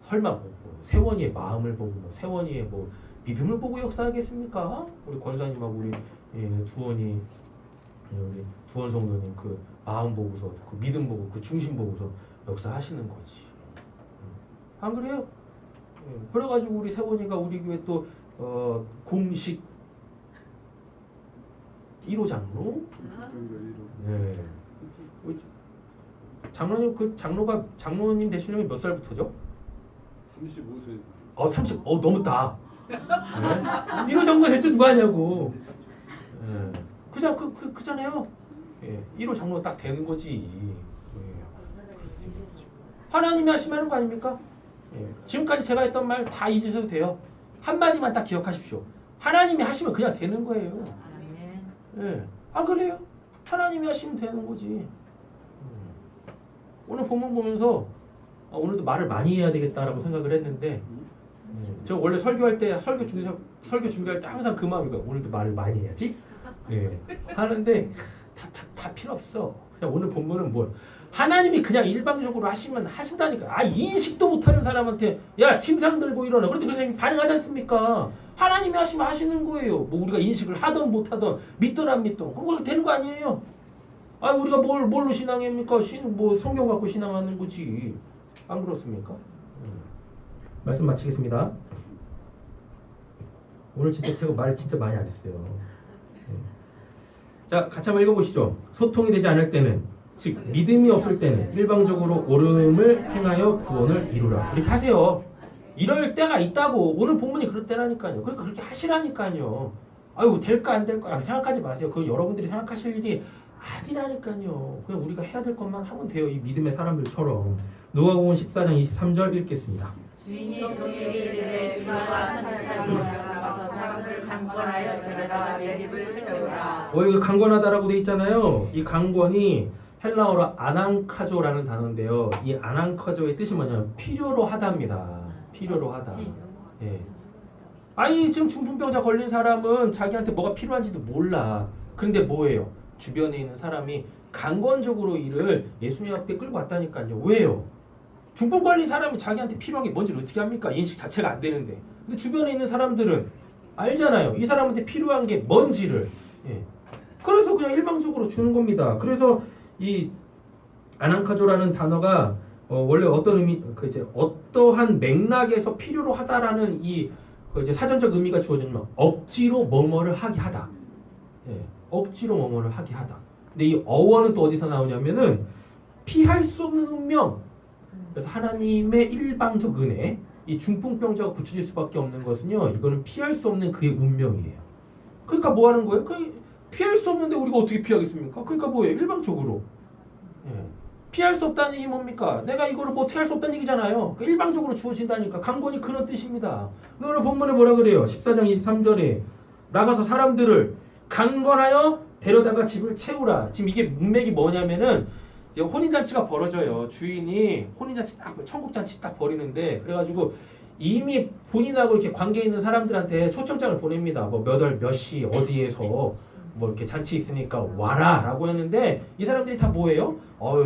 설마 뭐 세원이의 마음을 보고 뭐 세원이의 뭐 믿음을 보고 역사하겠습니까? 우리 권사님하고 우리 두원이 우리 두원 성도님 그 마음 보고서 그 믿음 보고 그 중심 보고서 역사하시는 거지. 안 그래요? 그래가지고 우리 세원이가 우리 교회 또 공식 1호 장로. 네. 장로님 그 장로님 되시려면 몇 살부터죠? 35세. 30. 넘었다. 네? 이거 장로 대체 누가 하냐고. 그잖아요. 1호 장로 딱 되는 거지. 하나님이 하시면 거 아닙니까? 지금까지 제가 했던 말 다 잊으셔도 돼요. 한마디만 딱 기억하십시오. 하나님이 하시면 그냥 되는 거예요. 안 그래요? 하나님이 하시면 되는 거지. 오늘 본문 보면서 오늘도 말을 많이 해야 되겠다라고 생각을 했는데 저 원래 설교할 때 설교 준비할 때 항상 그 마음이고 오늘도 말을 많이 해야지 하는데 다 필요 없어. 그냥 오늘 본문은 뭐 하나님이 그냥 일방적으로 하시면 하신다니까. 인식도 못하는 사람한테 야 침상 들고 일어나. 그런데 그 사람이 반응하지 않습니까? 하나님이 하시면 하시는 거예요. 뭐 우리가 인식을 하던 못하던 믿던 안 믿던 그거 되는 거 아니에요. 우리가 뭘로 신앙합니까? 뭐 성경 갖고 신앙하는 거지. 안 그렇습니까? 말씀 마치겠습니다. 오늘 진짜 제가 말을 진짜 많이 안 했어요. 자, 같이 한번 읽어보시죠. 소통이 되지 않을 때는, 즉 믿음이 없을 때는 일방적으로 옳음을 행하여 구원을 이루라. 이렇게 하세요. 이럴 때가 있다고. 오늘 본문이 그럴 때라니까요. 그러니까 그렇게 하시라니까요. 될까 안 될까 생각하지 마세요. 그건 여러분들이 생각하실 일이 아니라니까요. 그냥 우리가 해야 될 것만 하면 돼요. 이 믿음의 사람들처럼. 누가복음 14장 23절 읽겠습니다. 주인이 종에게 이르되 그와 산타로 나가서 사람을 강권하여 데려다 내 집을 채우라. 이거 강권하다라고 돼 있잖아요. 이 강권이 헬라어로 아난카조라는 단어인데요. 이 아난카조의 뜻이 뭐냐면 필요로 하다입니다. 필요로 하다. 지금 중풍병자 걸린 사람은 자기한테 뭐가 필요한지도 몰라. 근데 뭐예요? 주변에 있는 사람이 강권적으로 이를 예수님 앞에 끌고 왔다니까요. 왜요? 중풍 걸린 사람이 자기한테 필요한 게 뭔지를 어떻게 합니까? 인식 자체가 안 되는데. 근데 주변에 있는 사람들은 알잖아요. 이 사람한테 필요한 게 뭔지를. 그래서 그냥 일방적으로 주는 겁니다. 그래서 이 아난카조라는 단어가 원래 어떤 의미, 이제 어떠한 맥락에서 필요로 하다라는 이 이제 사전적 의미가 주어지면 억지로 뭐뭐를 하게 하다. 억지로 뭐뭐를 하게 하다. 근데 이 어원은 또 어디서 나오냐면은 피할 수 없는 운명. 그래서 하나님의 일방적 은혜, 이 중풍병자가 고쳐질 수밖에 없는 것은요, 이거는 피할 수 없는 그의 운명이에요. 그러니까 뭐 하는 거예요? 피할 수 없는데 우리가 어떻게 피하겠습니까? 그러니까 뭐예요? 일방적으로. 예. 피할 수 없다는 얘기 뭡니까? 내가 이거를 뭐 어떻게 할 수 없다는 얘기잖아요. 그러니까 일방적으로 주어진다니까. 강권이 그런 뜻입니다. 오늘 본문에 뭐라 그래요? 14장 23절에 나가서 사람들을 강권하여 데려다가 집을 채우라. 지금 이게 문맥이 뭐냐면은 이제 혼인잔치가 벌어져요. 주인이 혼인잔치 딱 청국잔치 딱 벌이는데 그래가지고 이미 본인하고 이렇게 관계 있는 사람들한테 초청장을 보냅니다. 뭐 몇 월 몇 시 어디에서 뭐 이렇게 잔치 있으니까 와라라고 했는데 이 사람들이 다 뭐예요?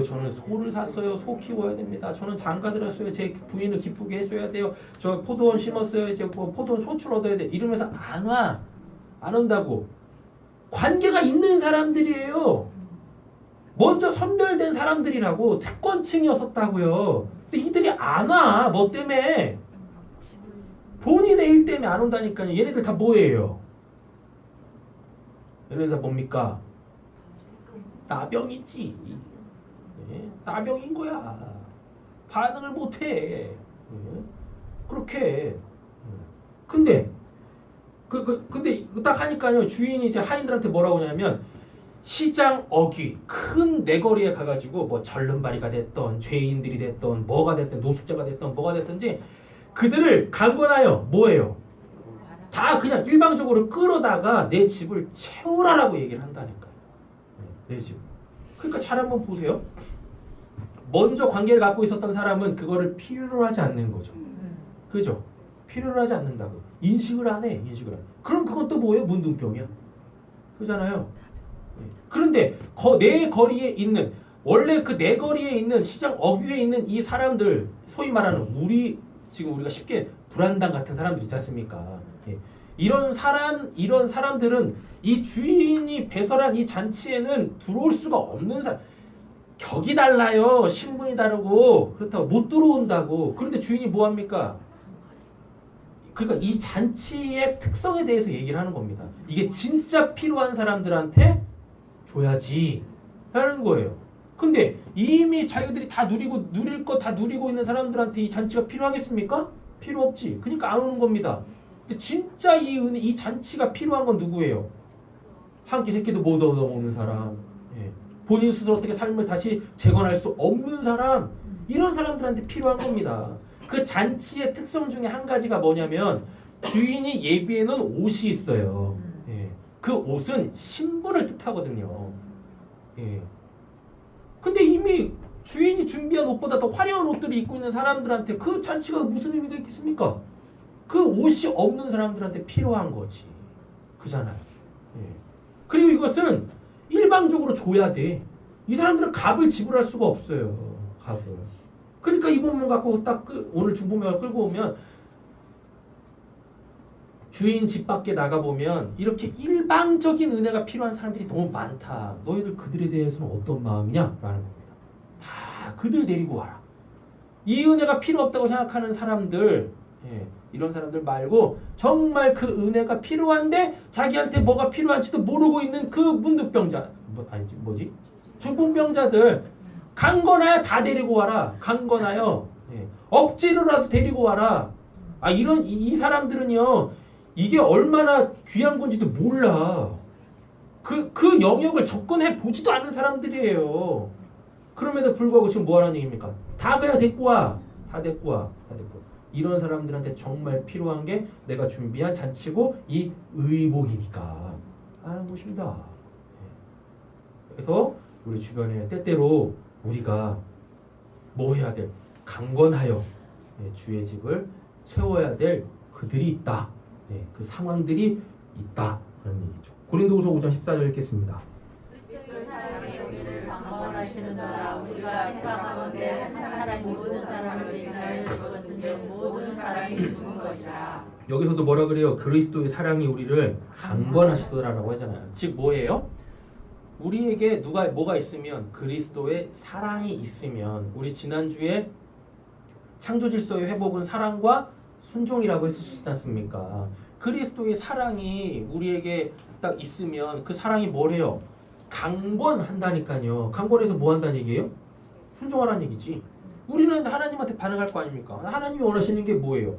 저는 소를 샀어요. 소 키워야 됩니다. 저는 장가 들었어요. 제 부인을 기쁘게 해줘야 돼요. 저 포도원 심었어요. 이제 뭐 포도원 소출 얻어야 돼. 이러면서 안 와. 안 온다고. 관계가 있는 사람들이에요. 먼저 선별된 사람들이라고 특권층이었었다고요. 근데 이들이 안 와. 뭐 때문에? 본인의 일 때문에 안 온다니까요. 얘네들 다 뭐예요? 얘네들 다 뭡니까? 나병이지. 네? 나병인 거야. 반응을 못해. 네? 그렇게. 근데 근데 딱 하니까요. 주인이 이제 하인들한테 뭐라고 하냐면 시장 어귀 큰 내거리에 가가지고 뭐 절름발이가 됐던 죄인들이 됐던 뭐가 됐든 노숙자가 됐던 뭐가 됐든지 그들을 강권하여 뭐예요? 다 그냥 일방적으로 끌어다가 내 집을 채우라라고 얘기를 한다니까요. 내 집. 그러니까 잘 한번 보세요. 먼저 관계를 갖고 있었던 사람은 그거를 필요로 하지 않는 거죠. 그죠? 필요로 하지 않는다고. 인식을 안 해. 인식을 안 해. 그럼 그건 또 뭐예요? 문둥병이야. 그러잖아요. 그런데 내 거리에 있는 원래 그 내 거리에 있는 시장 어귀에 있는 이 사람들 소위 말하는 지금 우리가 쉽게 불안당 같은 사람들 있지 않습니까? 예. 이런 사람들은 이 주인이 배설한 이 잔치에는 들어올 수가 없는 사람. 격이 달라요. 신분이 다르고 그렇다고 못 들어온다고. 그런데 주인이 뭐 합니까? 그러니까 이 잔치의 특성에 대해서 얘기를 하는 겁니다. 이게 진짜 필요한 사람들한테 줘야지 하는 거예요. 근데 이미 자기들이 다 누릴 거 다 누리고 있는 사람들한테 이 잔치가 필요하겠습니까? 필요 없지. 그러니까 안 오는 겁니다. 근데 진짜 이 잔치가 필요한 건 누구예요? 한 끼 세끼도 못 얻어먹는 사람. 예. 본인 스스로 어떻게 삶을 다시 재건할 수 없는 사람. 이런 사람들한테 필요한 겁니다. 그 잔치의 특성 중에 한 가지가 뭐냐면 주인이 예비해 놓은 옷이 있어요. 예. 그 옷은 신분을 뜻하거든요. 예. 근데 이미 주인이 준비한 옷보다 더 화려한 옷들을 입고 있는 사람들한테 그 잔치가 무슨 의미가 있겠습니까? 그 옷이 없는 사람들한테 필요한 거지. 그잖아요. 예. 그리고 이것은 일방적으로 줘야 돼. 이 사람들은 값을 지불할 수가 없어요. 값을. 그러니까 이 본문 갖고 딱 오늘 중보명을 끌고 오면 주인 집 밖에 나가보면 이렇게 일방적인 은혜가 필요한 사람들이 너무 많다. 너희들 그들에 대해서는 어떤 마음이냐? 라는 겁니다. 다 그들 데리고 와라. 이 은혜가 필요 없다고 생각하는 사람들, 예, 이런 사람들 말고 정말 그 은혜가 필요한데 자기한테 뭐가 필요한지도 모르고 있는 그 문득병자, 중풍병자들 강건하여 다 데리고 와라. 강건하여, 예, 억지로라도 데리고 와라. 이 사람들은요, 이게 얼마나 귀한 건지도 몰라. 그 영역을 접근해 보지도 않는 사람들이에요. 그럼에도 불구하고 지금 뭐 하라는 얘기입니까? 다 그냥 데리고 와. 다 데리고 와. 다 데리고 와. 이런 사람들한테 정말 필요한 게 내가 준비한 잔치고 이 의복이니까 하는 것입니다. 그래서 우리 주변에 때때로 우리가 뭐 해야 될? 강건하여 주의 집을 채워야 될 그들이 있다. 네, 그 상황들이 있다. 그런 얘기죠. 고린도후서 5장 14절 읽겠습니다. 그리스도의 사랑이 우리를 강건하시는도다. 우리가 생각하건대 한 사람이 모든 사람을 대신하여 죽었으니 모든 사람이 죽은 것이라. 여기서도 뭐라 그래요? 그리스도의 사랑이 우리를 강건하시더라라고 하잖아요. 즉 뭐예요? 우리에게 뭐가 있으면 그리스도의 사랑이 있으면 우리 지난주에 창조 질서의 회복은 사랑과 순종이라고 했었지 않습니까? 그리스도의 사랑이 우리에게 딱 있으면 그 사랑이 뭐래요? 강건한다니까요. 강건해서 뭐 한다는 얘기예요? 순종하라는 얘기지. 우리는 하나님한테 반응할 거 아닙니까? 하나님이 원하시는 게 뭐예요?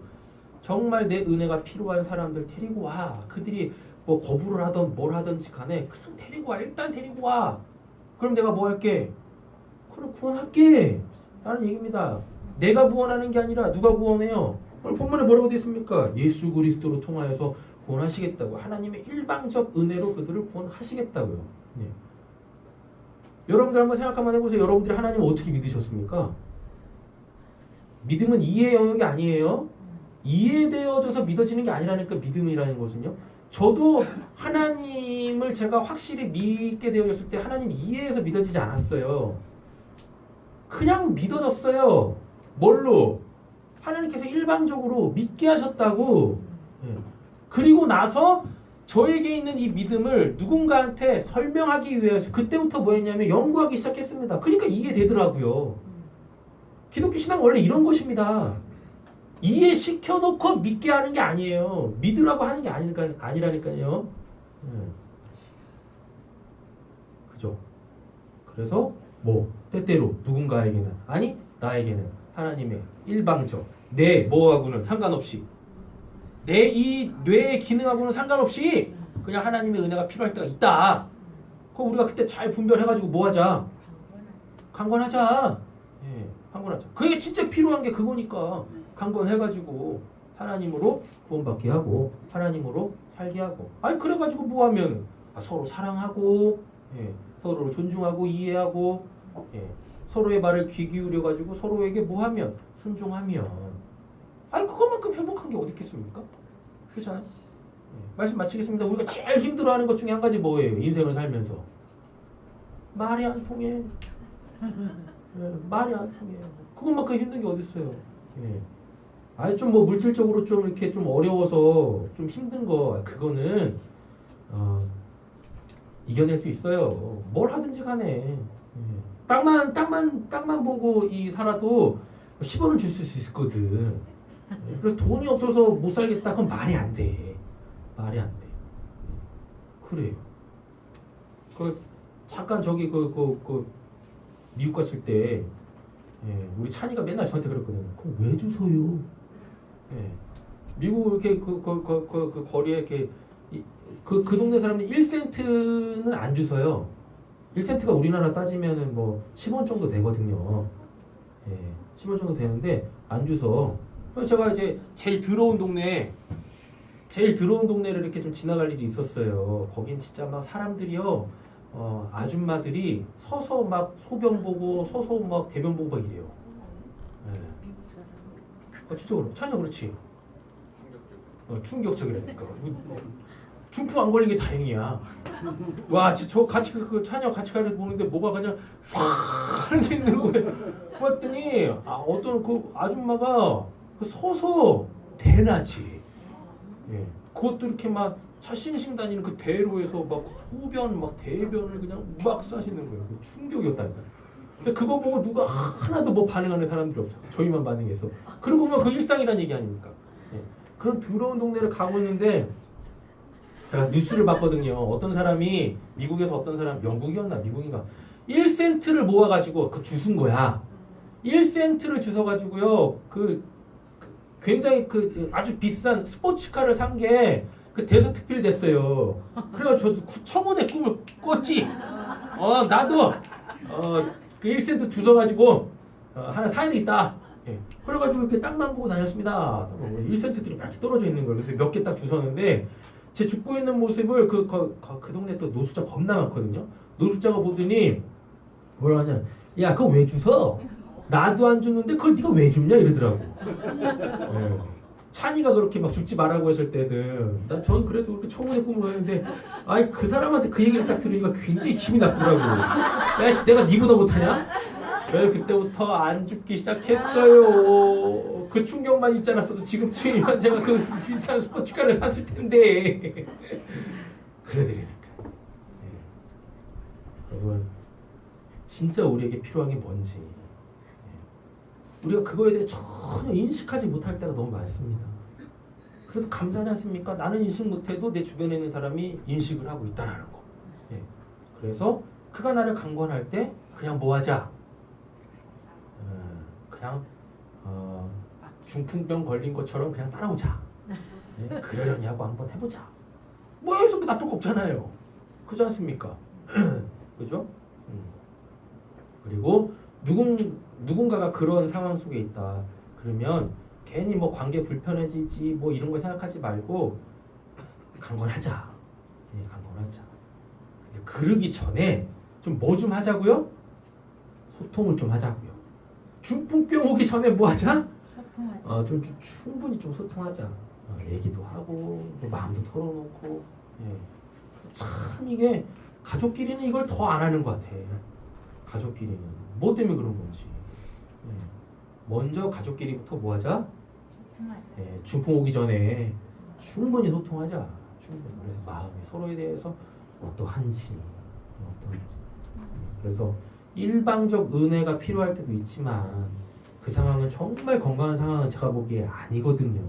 정말 내 은혜가 필요한 사람들 데리고 와. 그들이 뭐 거부를 하던 뭘 하든지 간에 그냥 데리고 와. 일단 데리고 와. 그럼 내가 뭐 할게? 그럼 구원할게. 라는 얘기입니다. 내가 구원하는 게 아니라 누가 구원해요? 오늘 본문에 뭐라고 되어 있습니까? 예수 그리스도로 통하여서 구원하시겠다고. 하나님의 일방적 은혜로 그들을 구원하시겠다고요. 네. 여러분들 한번 생각 한번 해보세요. 여러분들이 하나님을 어떻게 믿으셨습니까? 믿음은 이해의 영역이 아니에요. 이해되어져서 믿어지는 게 아니라니까 믿음이라는 것은요. 저도 하나님을 제가 확실히 믿게 되어졌을 때 하나님 이해해서 믿어지지 않았어요. 그냥 믿어졌어요. 뭘로? 하나님께서 일방적으로 믿게 하셨다고. 예. 그리고 나서 저에게 있는 이 믿음을 누군가한테 설명하기 위해서 그때부터 뭐였냐면 연구하기 시작했습니다. 그러니까 이해되더라고요. 기독교 신앙은 원래 이런 것입니다. 이해시켜놓고 믿게 하는 게 아니에요. 믿으라고 하는 게 아니라니까요. 그죠? 그래서 뭐 때때로 누군가에게는 아니 나에게는 하나님의 일방적 내 뭐하고는 상관없이 내 이 뇌의 기능하고는 상관없이 그냥 하나님의 은혜가 필요할 때가 있다. 그럼 우리가 그때 잘 분별해가지고 뭐하자? 강권하자. 예, 강권하자. 그게 진짜 필요한 게 그거니까 강권해가지고 하나님으로 구원받게 하고 하나님으로 살게 하고. 아니 그래가지고 뭐하면 서로 사랑하고 예, 서로를 존중하고 이해하고 예, 서로의 말을 귀 기울여가지고 서로에게 뭐하면 순종하면 아니 그것만큼 행복한 게 어디 있겠습니까? 그렇잖아요. 예, 말씀 마치겠습니다. 우리가 제일 힘들어하는 것 중에 한 가지 뭐예요? 인생을 살면서 말이 안 통해. 예, 말이 안 통해. 그것만큼 힘든 게 어디 있어요? 예. 아니 좀 뭐 물질적으로 좀 이렇게 좀 어려워서 좀 힘든 거 그거는 이겨낼 수 있어요. 뭘 하든지 간에. 예. 땅만 보고 이 살아도 10원은 줄 수 있거든. 예. 그래서 돈이 없어서 못 살겠다. 그건 말이 안 돼. 말이 안 돼. 그래요. 잠깐 저기 미국 갔을 때 예, 우리 찬이가 맨날 저한테 그랬거든요. 그럼 왜 주소요? 예. 미국 이렇게 그 거리에 이렇게 그 동네 사람들이 1센트는 안 주서요. 1센트가 우리나라 따지면은 뭐 10원 정도 되거든요. 예, 10원 정도 되는데 안 주서. 그래서 제가 이제 제일 더러운 동네를 이렇게 좀 지나갈 일이 있었어요. 거긴 진짜 막 사람들이요, 아줌마들이 서서 막 소변 보고 서서 막 대변 보고 막 이래요. 예. 진짜 그래. 찬이야 그렇지. 충격적이라니까. 중풍 안 걸린 게 다행이야. 와, 저 같이 찬이하고 같이 가서 보는데 뭐가 그냥 쫙 있는 거예요. 그랬더니 어떤 그 아줌마가 서서 대낮이, 예, 그것도 이렇게 막 차싱싱 다니는 그 대로에서 막 소변 막 대변을 그냥 막 싸시는 거예요. 충격이었다니까. 근데 그거 보고 누가 하나도 뭐 반응하는 사람들이 없어. 저희만 반응해서. 그러고 보면 그 일상이란 얘기 아닙니까? 예. 그런 더러운 동네를 가고 있는데 제가 뉴스를 봤거든요. 어떤 사람이 미국에서 어떤 사람 영국이었나 미국인가 1센트를 모아가지고 그 주순 거야. 1센트를 주워가지고요. 굉장히 아주 비싼 스포츠카를 산 게 그 대서특필 됐어요. 그래서 저도 청혼의 꿈을 꿨지. 나도 그 1센트 주워가지고 하나 사야 되겠다. 예. 그래가지고 이렇게 땅만 보고 다녔습니다. 1센트들이 이렇게 떨어져 있는 거예요. 그래서 몇 개 딱 주웠는데 제 죽고 있는 모습을 그 동네 또 노숙자 겁나 많거든요. 노숙자가 보더니 뭐라 하냐, 야 그거 왜 주워? 나도 안 주는데 그걸 네가 왜 줍냐 이러더라고. 예. 찬이가 그렇게 막 죽지 말라고 했을 때는 전 그래도 그렇게 청혼의 꿈을 했는데 아이 그 사람한테 그 얘기를 딱 들으니까 굉장히 기분이 나쁘더라고. 야씨 내가 니보다 못하냐? 그래서 그때부터 안 죽기 시작했어요. 그 충격만 있지 않았어도 지금쯤이면 제가 그 비싼 스포츠카를 샀을 텐데. 그래드리니까. 예. 여러분 진짜 우리에게 필요한 게 뭔지 우리가 그거에 대해 전혀 인식하지 못할 때가 너무 많습니다. 그래도 감사하지 않습니까? 나는 인식 못해도 내 주변에 있는 사람이 인식을 하고 있다는 거. 예. 그래서 그가 나를 강권할 때 그냥 뭐 하자? 그냥 중풍병 걸린 것처럼 그냥 따라오자. 예? 그러려니 하고 한번 해보자. 뭐 해서 뭐 나쁠 거 없잖아요. 그렇지 않습니까? 그죠? 그리고 누군가가 그런 상황 속에 있다. 그러면 괜히 뭐 관계 불편해지지 뭐 이런 거 생각하지 말고 강건하자. 예, 강건하자. 근데 그러기 전에 좀 뭐 좀 하자고요? 소통을 좀 하자고요. 중풍병 오기 전에 뭐 하자? 소통하지. 좀 충분히 좀 소통하자. 얘기도 하고 뭐 마음도 털어놓고. 예. 참 이게 가족끼리는 이걸 더 안 하는 것 같아. 가족끼리는 뭐 때문에 그런 건지. 예. 먼저 가족끼리부터 뭐 하자? 소통하지. 예, 중풍 오기 전에 충분히 소통하자. 충분히. 그래서 마음이 서로에 대해서 어떠한지. 그래서 일방적 은혜가 필요할 때도 있지만 그 상황은 정말 건강한 상황은 제가 보기에 아니거든요.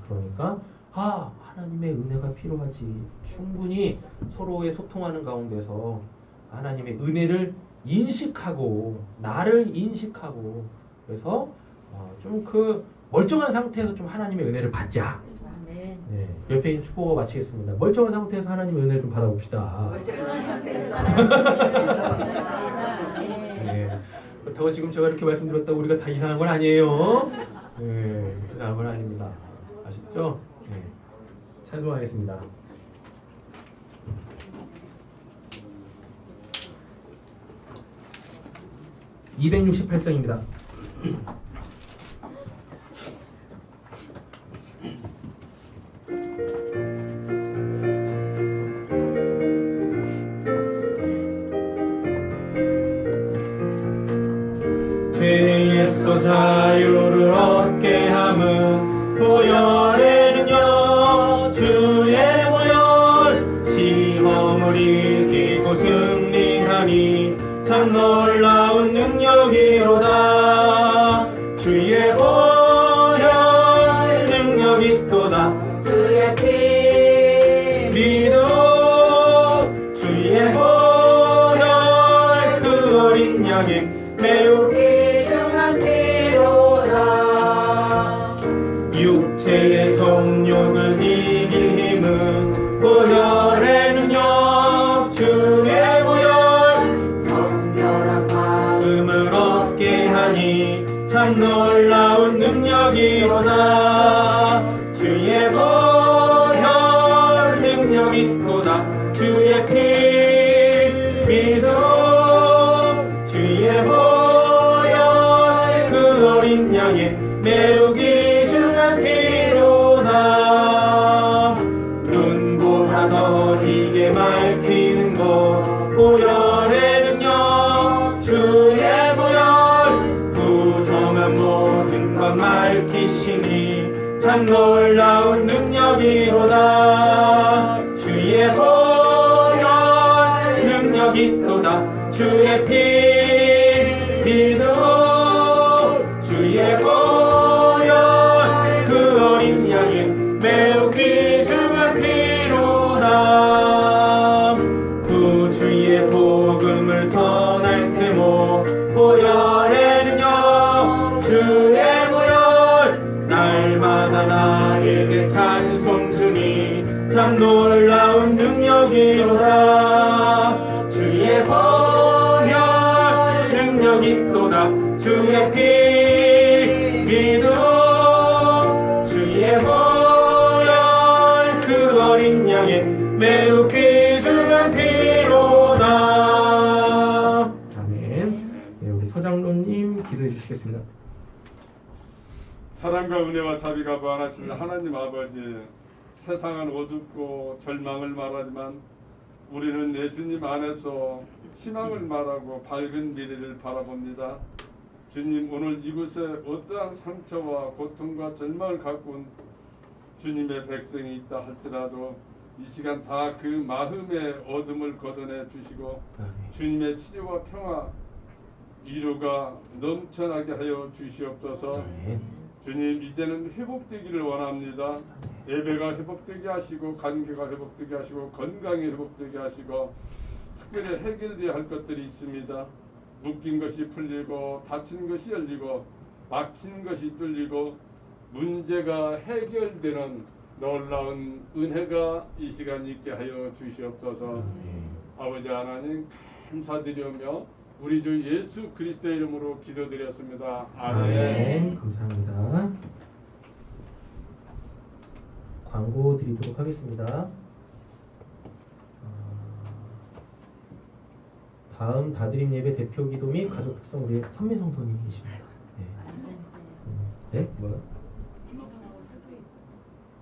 그러니까 하나님의 은혜가 필요하지. 충분히 서로의 소통하는 가운데서 하나님의 은혜를 인식하고 나를 인식하고 그래서 좀 그 멀쩡한 상태에서 좀 하나님의 은혜를 받자. 아멘. 네, 옆에 있는 축복을 마치겠습니다. 멀쩡한 상태에서 하나님의 은혜를 좀 받아봅시다. 네, 그렇다고 지금 제가 이렇게 말씀드렸다고 우리가 다 이상한 건 아니에요. 네, 이상한 건 아닙니다. 아셨죠? 네, 찬송하겠습니다. 268장입니다. 죄에서 자유를 얻게 함은 보혈에는요 주의 보혈 시험을 이기고 승리하니 참 놀라운 능력이로다. 주의 보혈 능력 있도다. 주의 피 믿어 주의 보혈 그 어린 양의 매우 귀중한 피로다. 육체의 정욕을 이길 힘은 보혈에는요 주의 보혈 성결한 마음을 얻게 하니 참 놀라운 능력이로다. 주의 보혈 능력 있도다. 주의 피 믿어 주의 보혈 그 어린 양의 매우 귀중한 피로다. 눈보라 더 희게 밝히는 것 보혈에는요 주의 보혈 부정한 모든 것 밝히시니 참 놀라운 능력이로다. 주의 보혈 능력 있도다. 주의 피 믿어 주의 보혈 그 어린 양의 매우 귀중한 피로다. 구주의 복음을 전할 제목 보혈에는요 주의 보혈 날마다 나에게 찬송 주니 참 놀라운 능력이로다. 주의 보혈 능력 있도다. 주의 피 믿어 주의 보혈 그 어린 양의 매우 귀중한 피로다. 아멘. 네, 우리 서장로님 기도해 주시겠습니다. 사랑과 은혜와 자비가 무한하신 하나님 아버지, 세상은 어둡고 절망을 말하지만 우리는 예수님 안에서 희망을 말하고 밝은 미래를 바라봅니다. 주님, 오늘 이곳에 어떠한 상처와 고통과 절망을 갖고 온 주님의 백성이 있다 할지라도 이 시간 다 그 마음의 어둠을 걷어내 주시고 주님의 치료와 평화, 위로가 넘쳐나게 하여 주시옵소서. 주님, 이제는 회복되기를 원합니다. 예배가 회복되게 하시고 관계가 회복되게 하시고 건강이 회복되게 하시고 특별히 해결되어야 할 것들이 있습니다. 묶인 것이 풀리고 닫힌 것이 열리고 막힌 것이 뚫리고 문제가 해결되는 놀라운 은혜가 이 시간 있게 하여 주시옵소서. 아버지 하나님 감사드리며 우리 주 예수 그리스도의 이름으로 기도드렸습니다. 아멘. 감사합니다. 광고 드리도록 하겠습니다. 다음 다드림 예배 대표 기도 및 가족 특성 우리 선민성도님 계십니다. 네? 뭐요?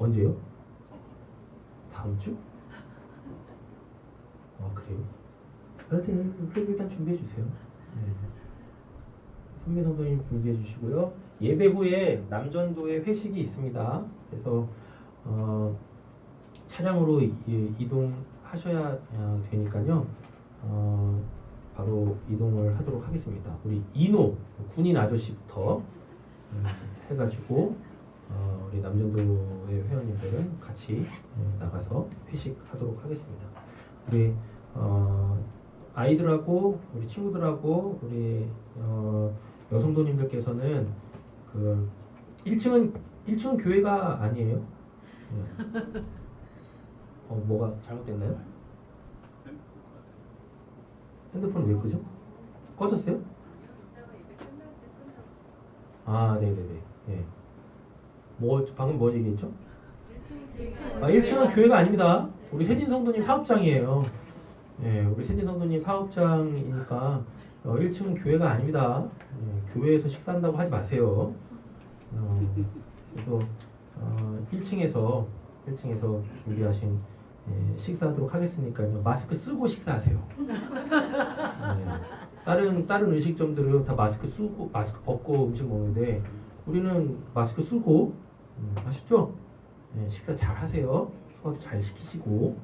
언제요? 다음 주? 아 그래요? 그래도 일단 준비해 주세요. 선민성도님 준비해 주시고요. 예배 후에 남전도에 회식이 있습니다. 그래서 차량으로 이동하셔야 되니까요. 바로 이동을 하도록 하겠습니다. 우리 이노 군인 아저씨부터 해가지고 우리 남전도의 회원님들은 같이 나가서 회식하도록 하겠습니다. 우리 아이들하고 우리 친구들하고 우리 여성도님들께서는 그 1층은 교회가 아니에요. 뭐가 잘못됐나요? 핸드폰 왜 끄죠? 꺼졌어요? 아, 네네네. 네. 방금 뭐 얘기했죠? 1층은 교회가 아닙니다. 우리 세진 성도님 사업장이에요. 네, 우리 세진 성도님 사업장이니까 1층은 교회가 아닙니다. 교회에서 식사한다고 하지 마세요. 그래서 1층에서 준비하신 식사하도록 하겠으니까요. 마스크 쓰고 식사하세요. 다른 음식점들은 다 마스크 벗고 음식 먹는데 우리는 마스크 쓰고 아시죠? 식사 잘 하세요. 소화도 잘 시키시고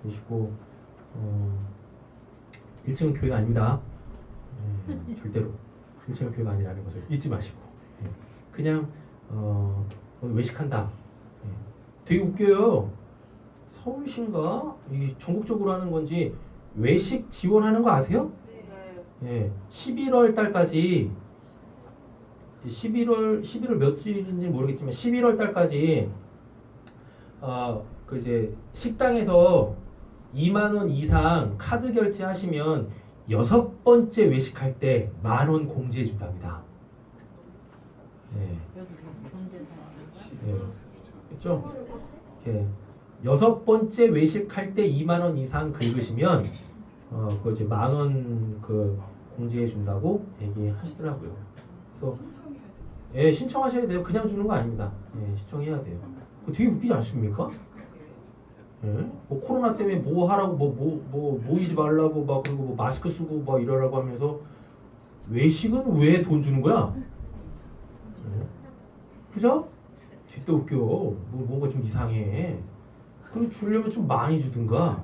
그러시고 1층은 교회가 아닙니다. 절대로 1층은 교회가 아니라는 것을 잊지 마시고 그냥 오늘 외식한다. 되게 웃겨요. 서울시인가? 이 전국적으로 하는 건지 외식 지원하는 거 아세요? 네. 11월 달까지 11월 며칠인지 모르겠지만 11월 달까지 그 이제 식당에서 2만 원 이상 카드 결제하시면 6번째 외식할 때 10,000원 공제해 준답니다. 네. 네. 그렇죠? 이렇게 6번째 외식할 때 2만 원 이상 긁으시면 그 이제 10,000원 그 공제해 준다고 얘기하시더라고요. 그래서 신청하셔야 돼요. 그냥 주는 거 아닙니다. 신청해야 돼요. 그거 되게 웃기지 않습니까? 뭐 코로나 때문에 뭐 하라고 모이지 말라고 막 그리고 뭐 마스크 쓰고 막 이러라고 하면서 외식은 왜 돈 주는 거야? 그죠? 뒷도 웃겨. 뭔가 좀 이상해. 그럼 주려면 좀 많이 주든가.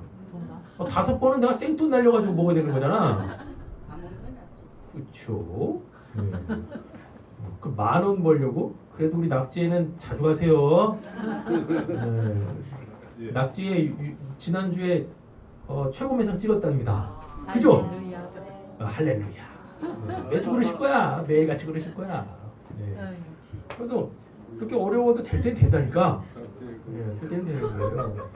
5번은 내가 생돈 날려가지고 먹어야 되는 거잖아. 그쵸? 그 10,000원 벌려고? 그래도 우리 낙지에는 자주 가세요. 낙지에 지난주에 최고 매상 찍었답니다. 그죠? 할렐루야. 매주 그러실 거야. 매일같이 그러실 거야. 그래도 그렇게 어려워도 될 땐 된다니까. 될 땐 되는 거예요.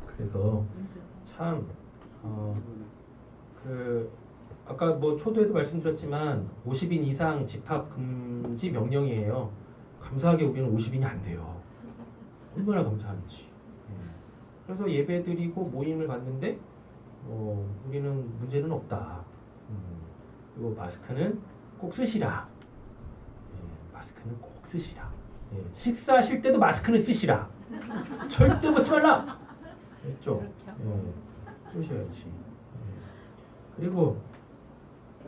그래서 참 아까 뭐 초도에도 말씀드렸지만 50인 이상 집합 금지 명령이에요. 감사하게 우리는 50인이 안 돼요. 얼마나 감사한지. 그래서 예배 드리고 모임을 갔는데 우리는 문제는 없다. 그리고 마스크는 꼭 쓰시라. 마스크는 꼭 쓰시라. 식사하실 때도 마스크는 쓰시라. 절대 벗지 말라. 했죠? 쓰셔야지. 그리고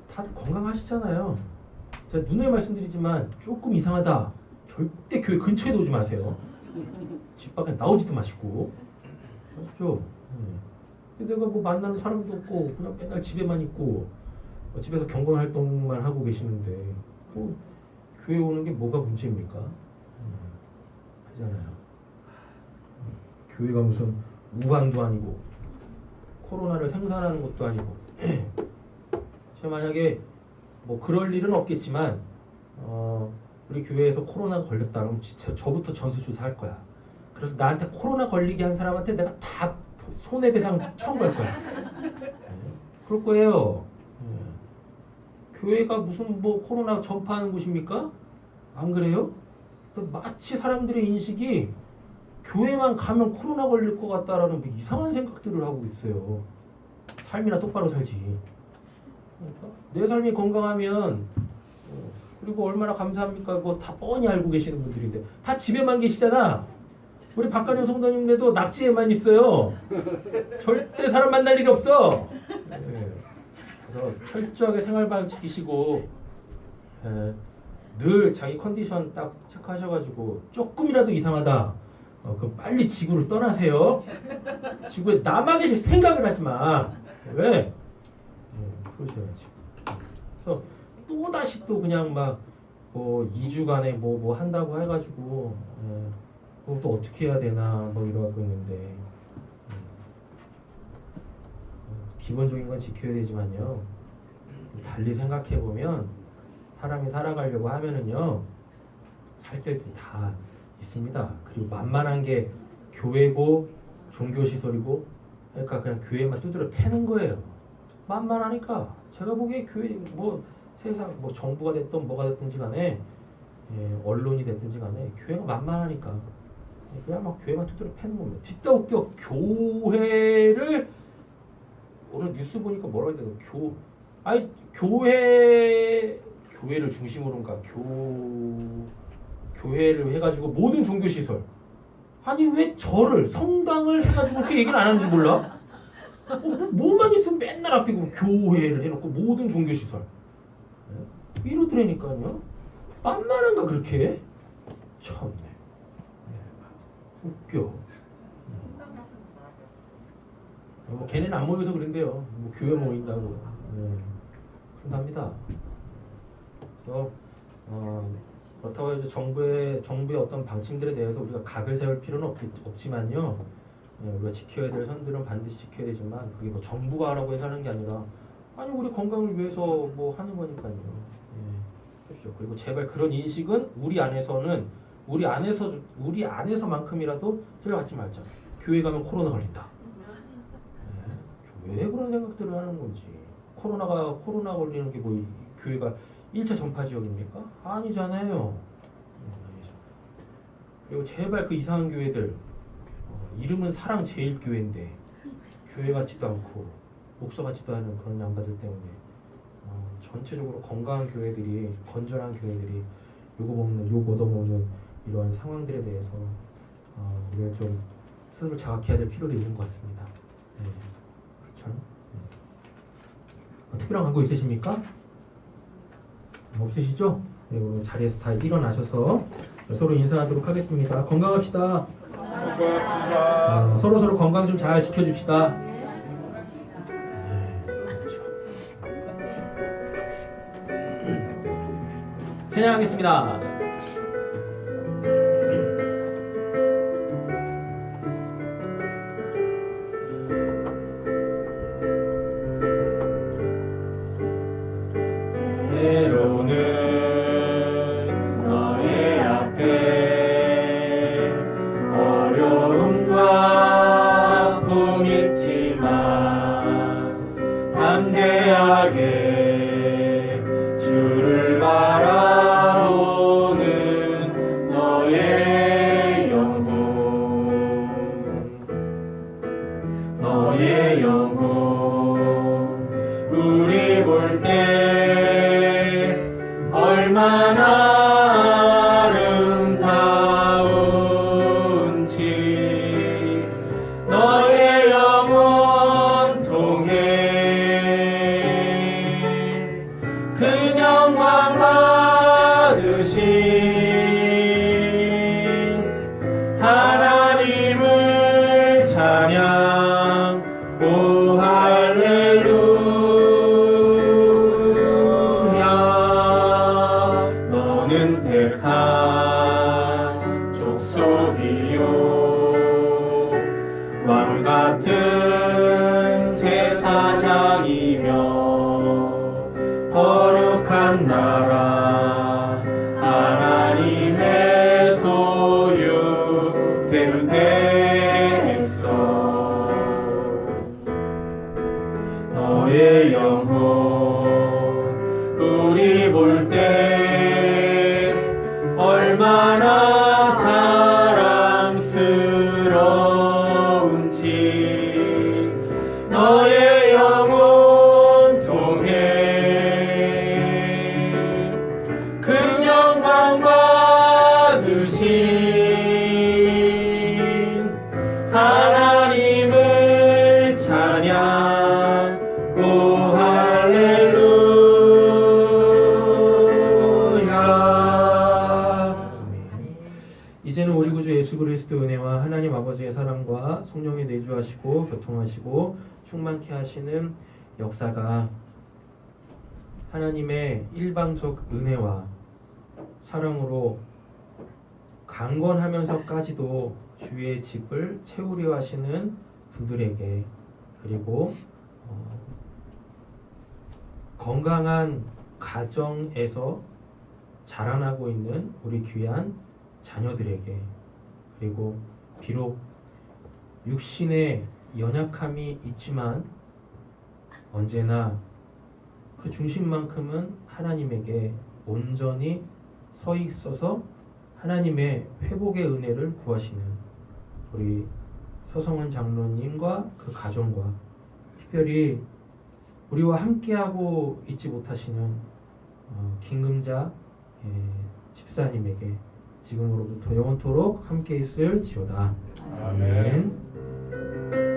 다들 건강하시잖아요. 제가 누누이 말씀드리지만 조금 이상하다. 절대 교회 근처에도 오지 마세요. 집 밖에 나오지도 마시고. 그렇죠? 내가 뭐 만나는 사람도 없고 그냥 맨날 집에만 있고 집에서 경건 활동만 하고 계시는데 뭐 교회 오는 게 뭐가 문제입니까? 하잖아요. 교회가 무슨 우한도 아니고 코로나를 생산하는 것도 아니고 제가 만약에 뭐 그럴 일은 없겠지만 우리 교회에서 코로나 걸렸다 그러면 진짜 저부터 전수조사 할 거야. 그래서 나한테 코로나 걸리게 한 사람한테 내가 다 손해배상 청구할 거야. 그럴 거예요. 교회가 무슨 뭐 코로나 전파하는 곳입니까? 안 그래요? 마치 사람들의 인식이 교회만 가면 코로나 걸릴 것 같다라는 뭐 이상한 생각들을 하고 있어요. 삶이나 똑바로 살지. 그러니까 내 삶이 건강하면 그리고 얼마나 감사합니까? 그거 다 뻔히 알고 계시는 분들인데 다 집에만 계시잖아. 우리 박관영 성도님네도 낙지에만 있어요. 절대 사람 만날 일이 없어. 그래서 철저하게 생활방 지키시고 늘 자기 컨디션 딱 체크하셔가지고 조금이라도 이상하다. 그럼 빨리 지구를 떠나세요. 지구에 남아 계실 생각을 하지 마. 왜? 그러셔야지. 그래서 또 다시 또 그냥 막 2주간에 뭐 한다고 해가지고 그럼 또 어떻게 해야 되나 뭐 이러고 있는데 기본적인 건 지켜야 되지만요. 달리 생각해 보면 사람이 살아가려고 하면은요 살 때도 다 있습니다. 그리고 만만한 게 교회고 종교시설이고 그러니까 그냥 교회만 두드려 패는 거예요. 만만하니까 제가 보기에 교회 뭐 세상 뭐 정부가 됐든 뭐가 됐든지 간에 언론이 됐든지 간에 교회가 만만하니까 그냥 막 교회만 두드려 패는 겁니다. 뒷다 웃겨 교회를 오늘 뉴스 보니까 뭐라고 해야 되나 교회를 중심으로인가 교회를 해가지고 모든 종교시설 아니 왜 절을 성당을 해가지고 그렇게 얘기를 안 하는지 몰라? 뭐만 있으면 맨날 앞에 교회를 해놓고 모든 종교시설 이러더라니까요. 만만한가 그렇게? 참네. 웃겨. 뭐 걔네는 안 모여서 그런데요. 뭐 교회 모인다고. 그런답니다. 그래서 그렇다고 해서 정부의 어떤 방침들에 대해서 우리가 각을 세울 필요는 없지만요. 우리가 지켜야 될 선들은 반드시 지켜야 되지만 그게 뭐 정부가 하라고 해서 하는 게 아니라 아니 우리 건강을 위해서 뭐 하는 거니까요. 그렇죠. 그리고 제발 그런 인식은 우리 안에서만큼이라도 들어가지 말자. 교회 가면 코로나 걸린다. 왜 그런 생각들을 하는 건지. 코로나 걸리는 게 뭐 교회가 1차 전파 지역입니까? 아니잖아요. 그리고 제발 그 이상한 교회들 이름은 사랑제일교회인데 교회 같지도 않고 목사 같지도 않은 그런 양반들 때문에 전체적으로 건강한 교회들이 건전한 교회들이 욕 얻어먹는 이러한 상황들에 대해서 우리가 좀 스스로 자각해야 될 필요도 있는 것 같습니다. 그렇죠? 특별한 광고 있으십니까? 없으시죠? 네, 오늘 자리에서 다 일어나셔서 서로 인사하도록 하겠습니다. 건강합시다. 서로 건강 좀 잘 지켜줍시다. 찬양하겠습니다. 거룩한 나라 하나님 인도하시고 교통하시고 충만케 하시는 역사가 하나님의 일방적 은혜와 사랑으로 강건하면서까지도 주의 집을 채우려 하시는 분들에게, 그리고 건강한 가정에서 자라나고 있는 우리 귀한 자녀들에게, 그리고 비록 육신의 연약함이 있지만 언제나 그 중심만큼은 하나님에게 온전히 서 있어서 하나님의 회복의 은혜를 구하시는 우리 서성원 장로님과 그 가정과, 특별히 우리와 함께하고 있지 못하시는 김금자 집사님에게 지금으로부터 영원토록 함께 있을지어다. 아멘.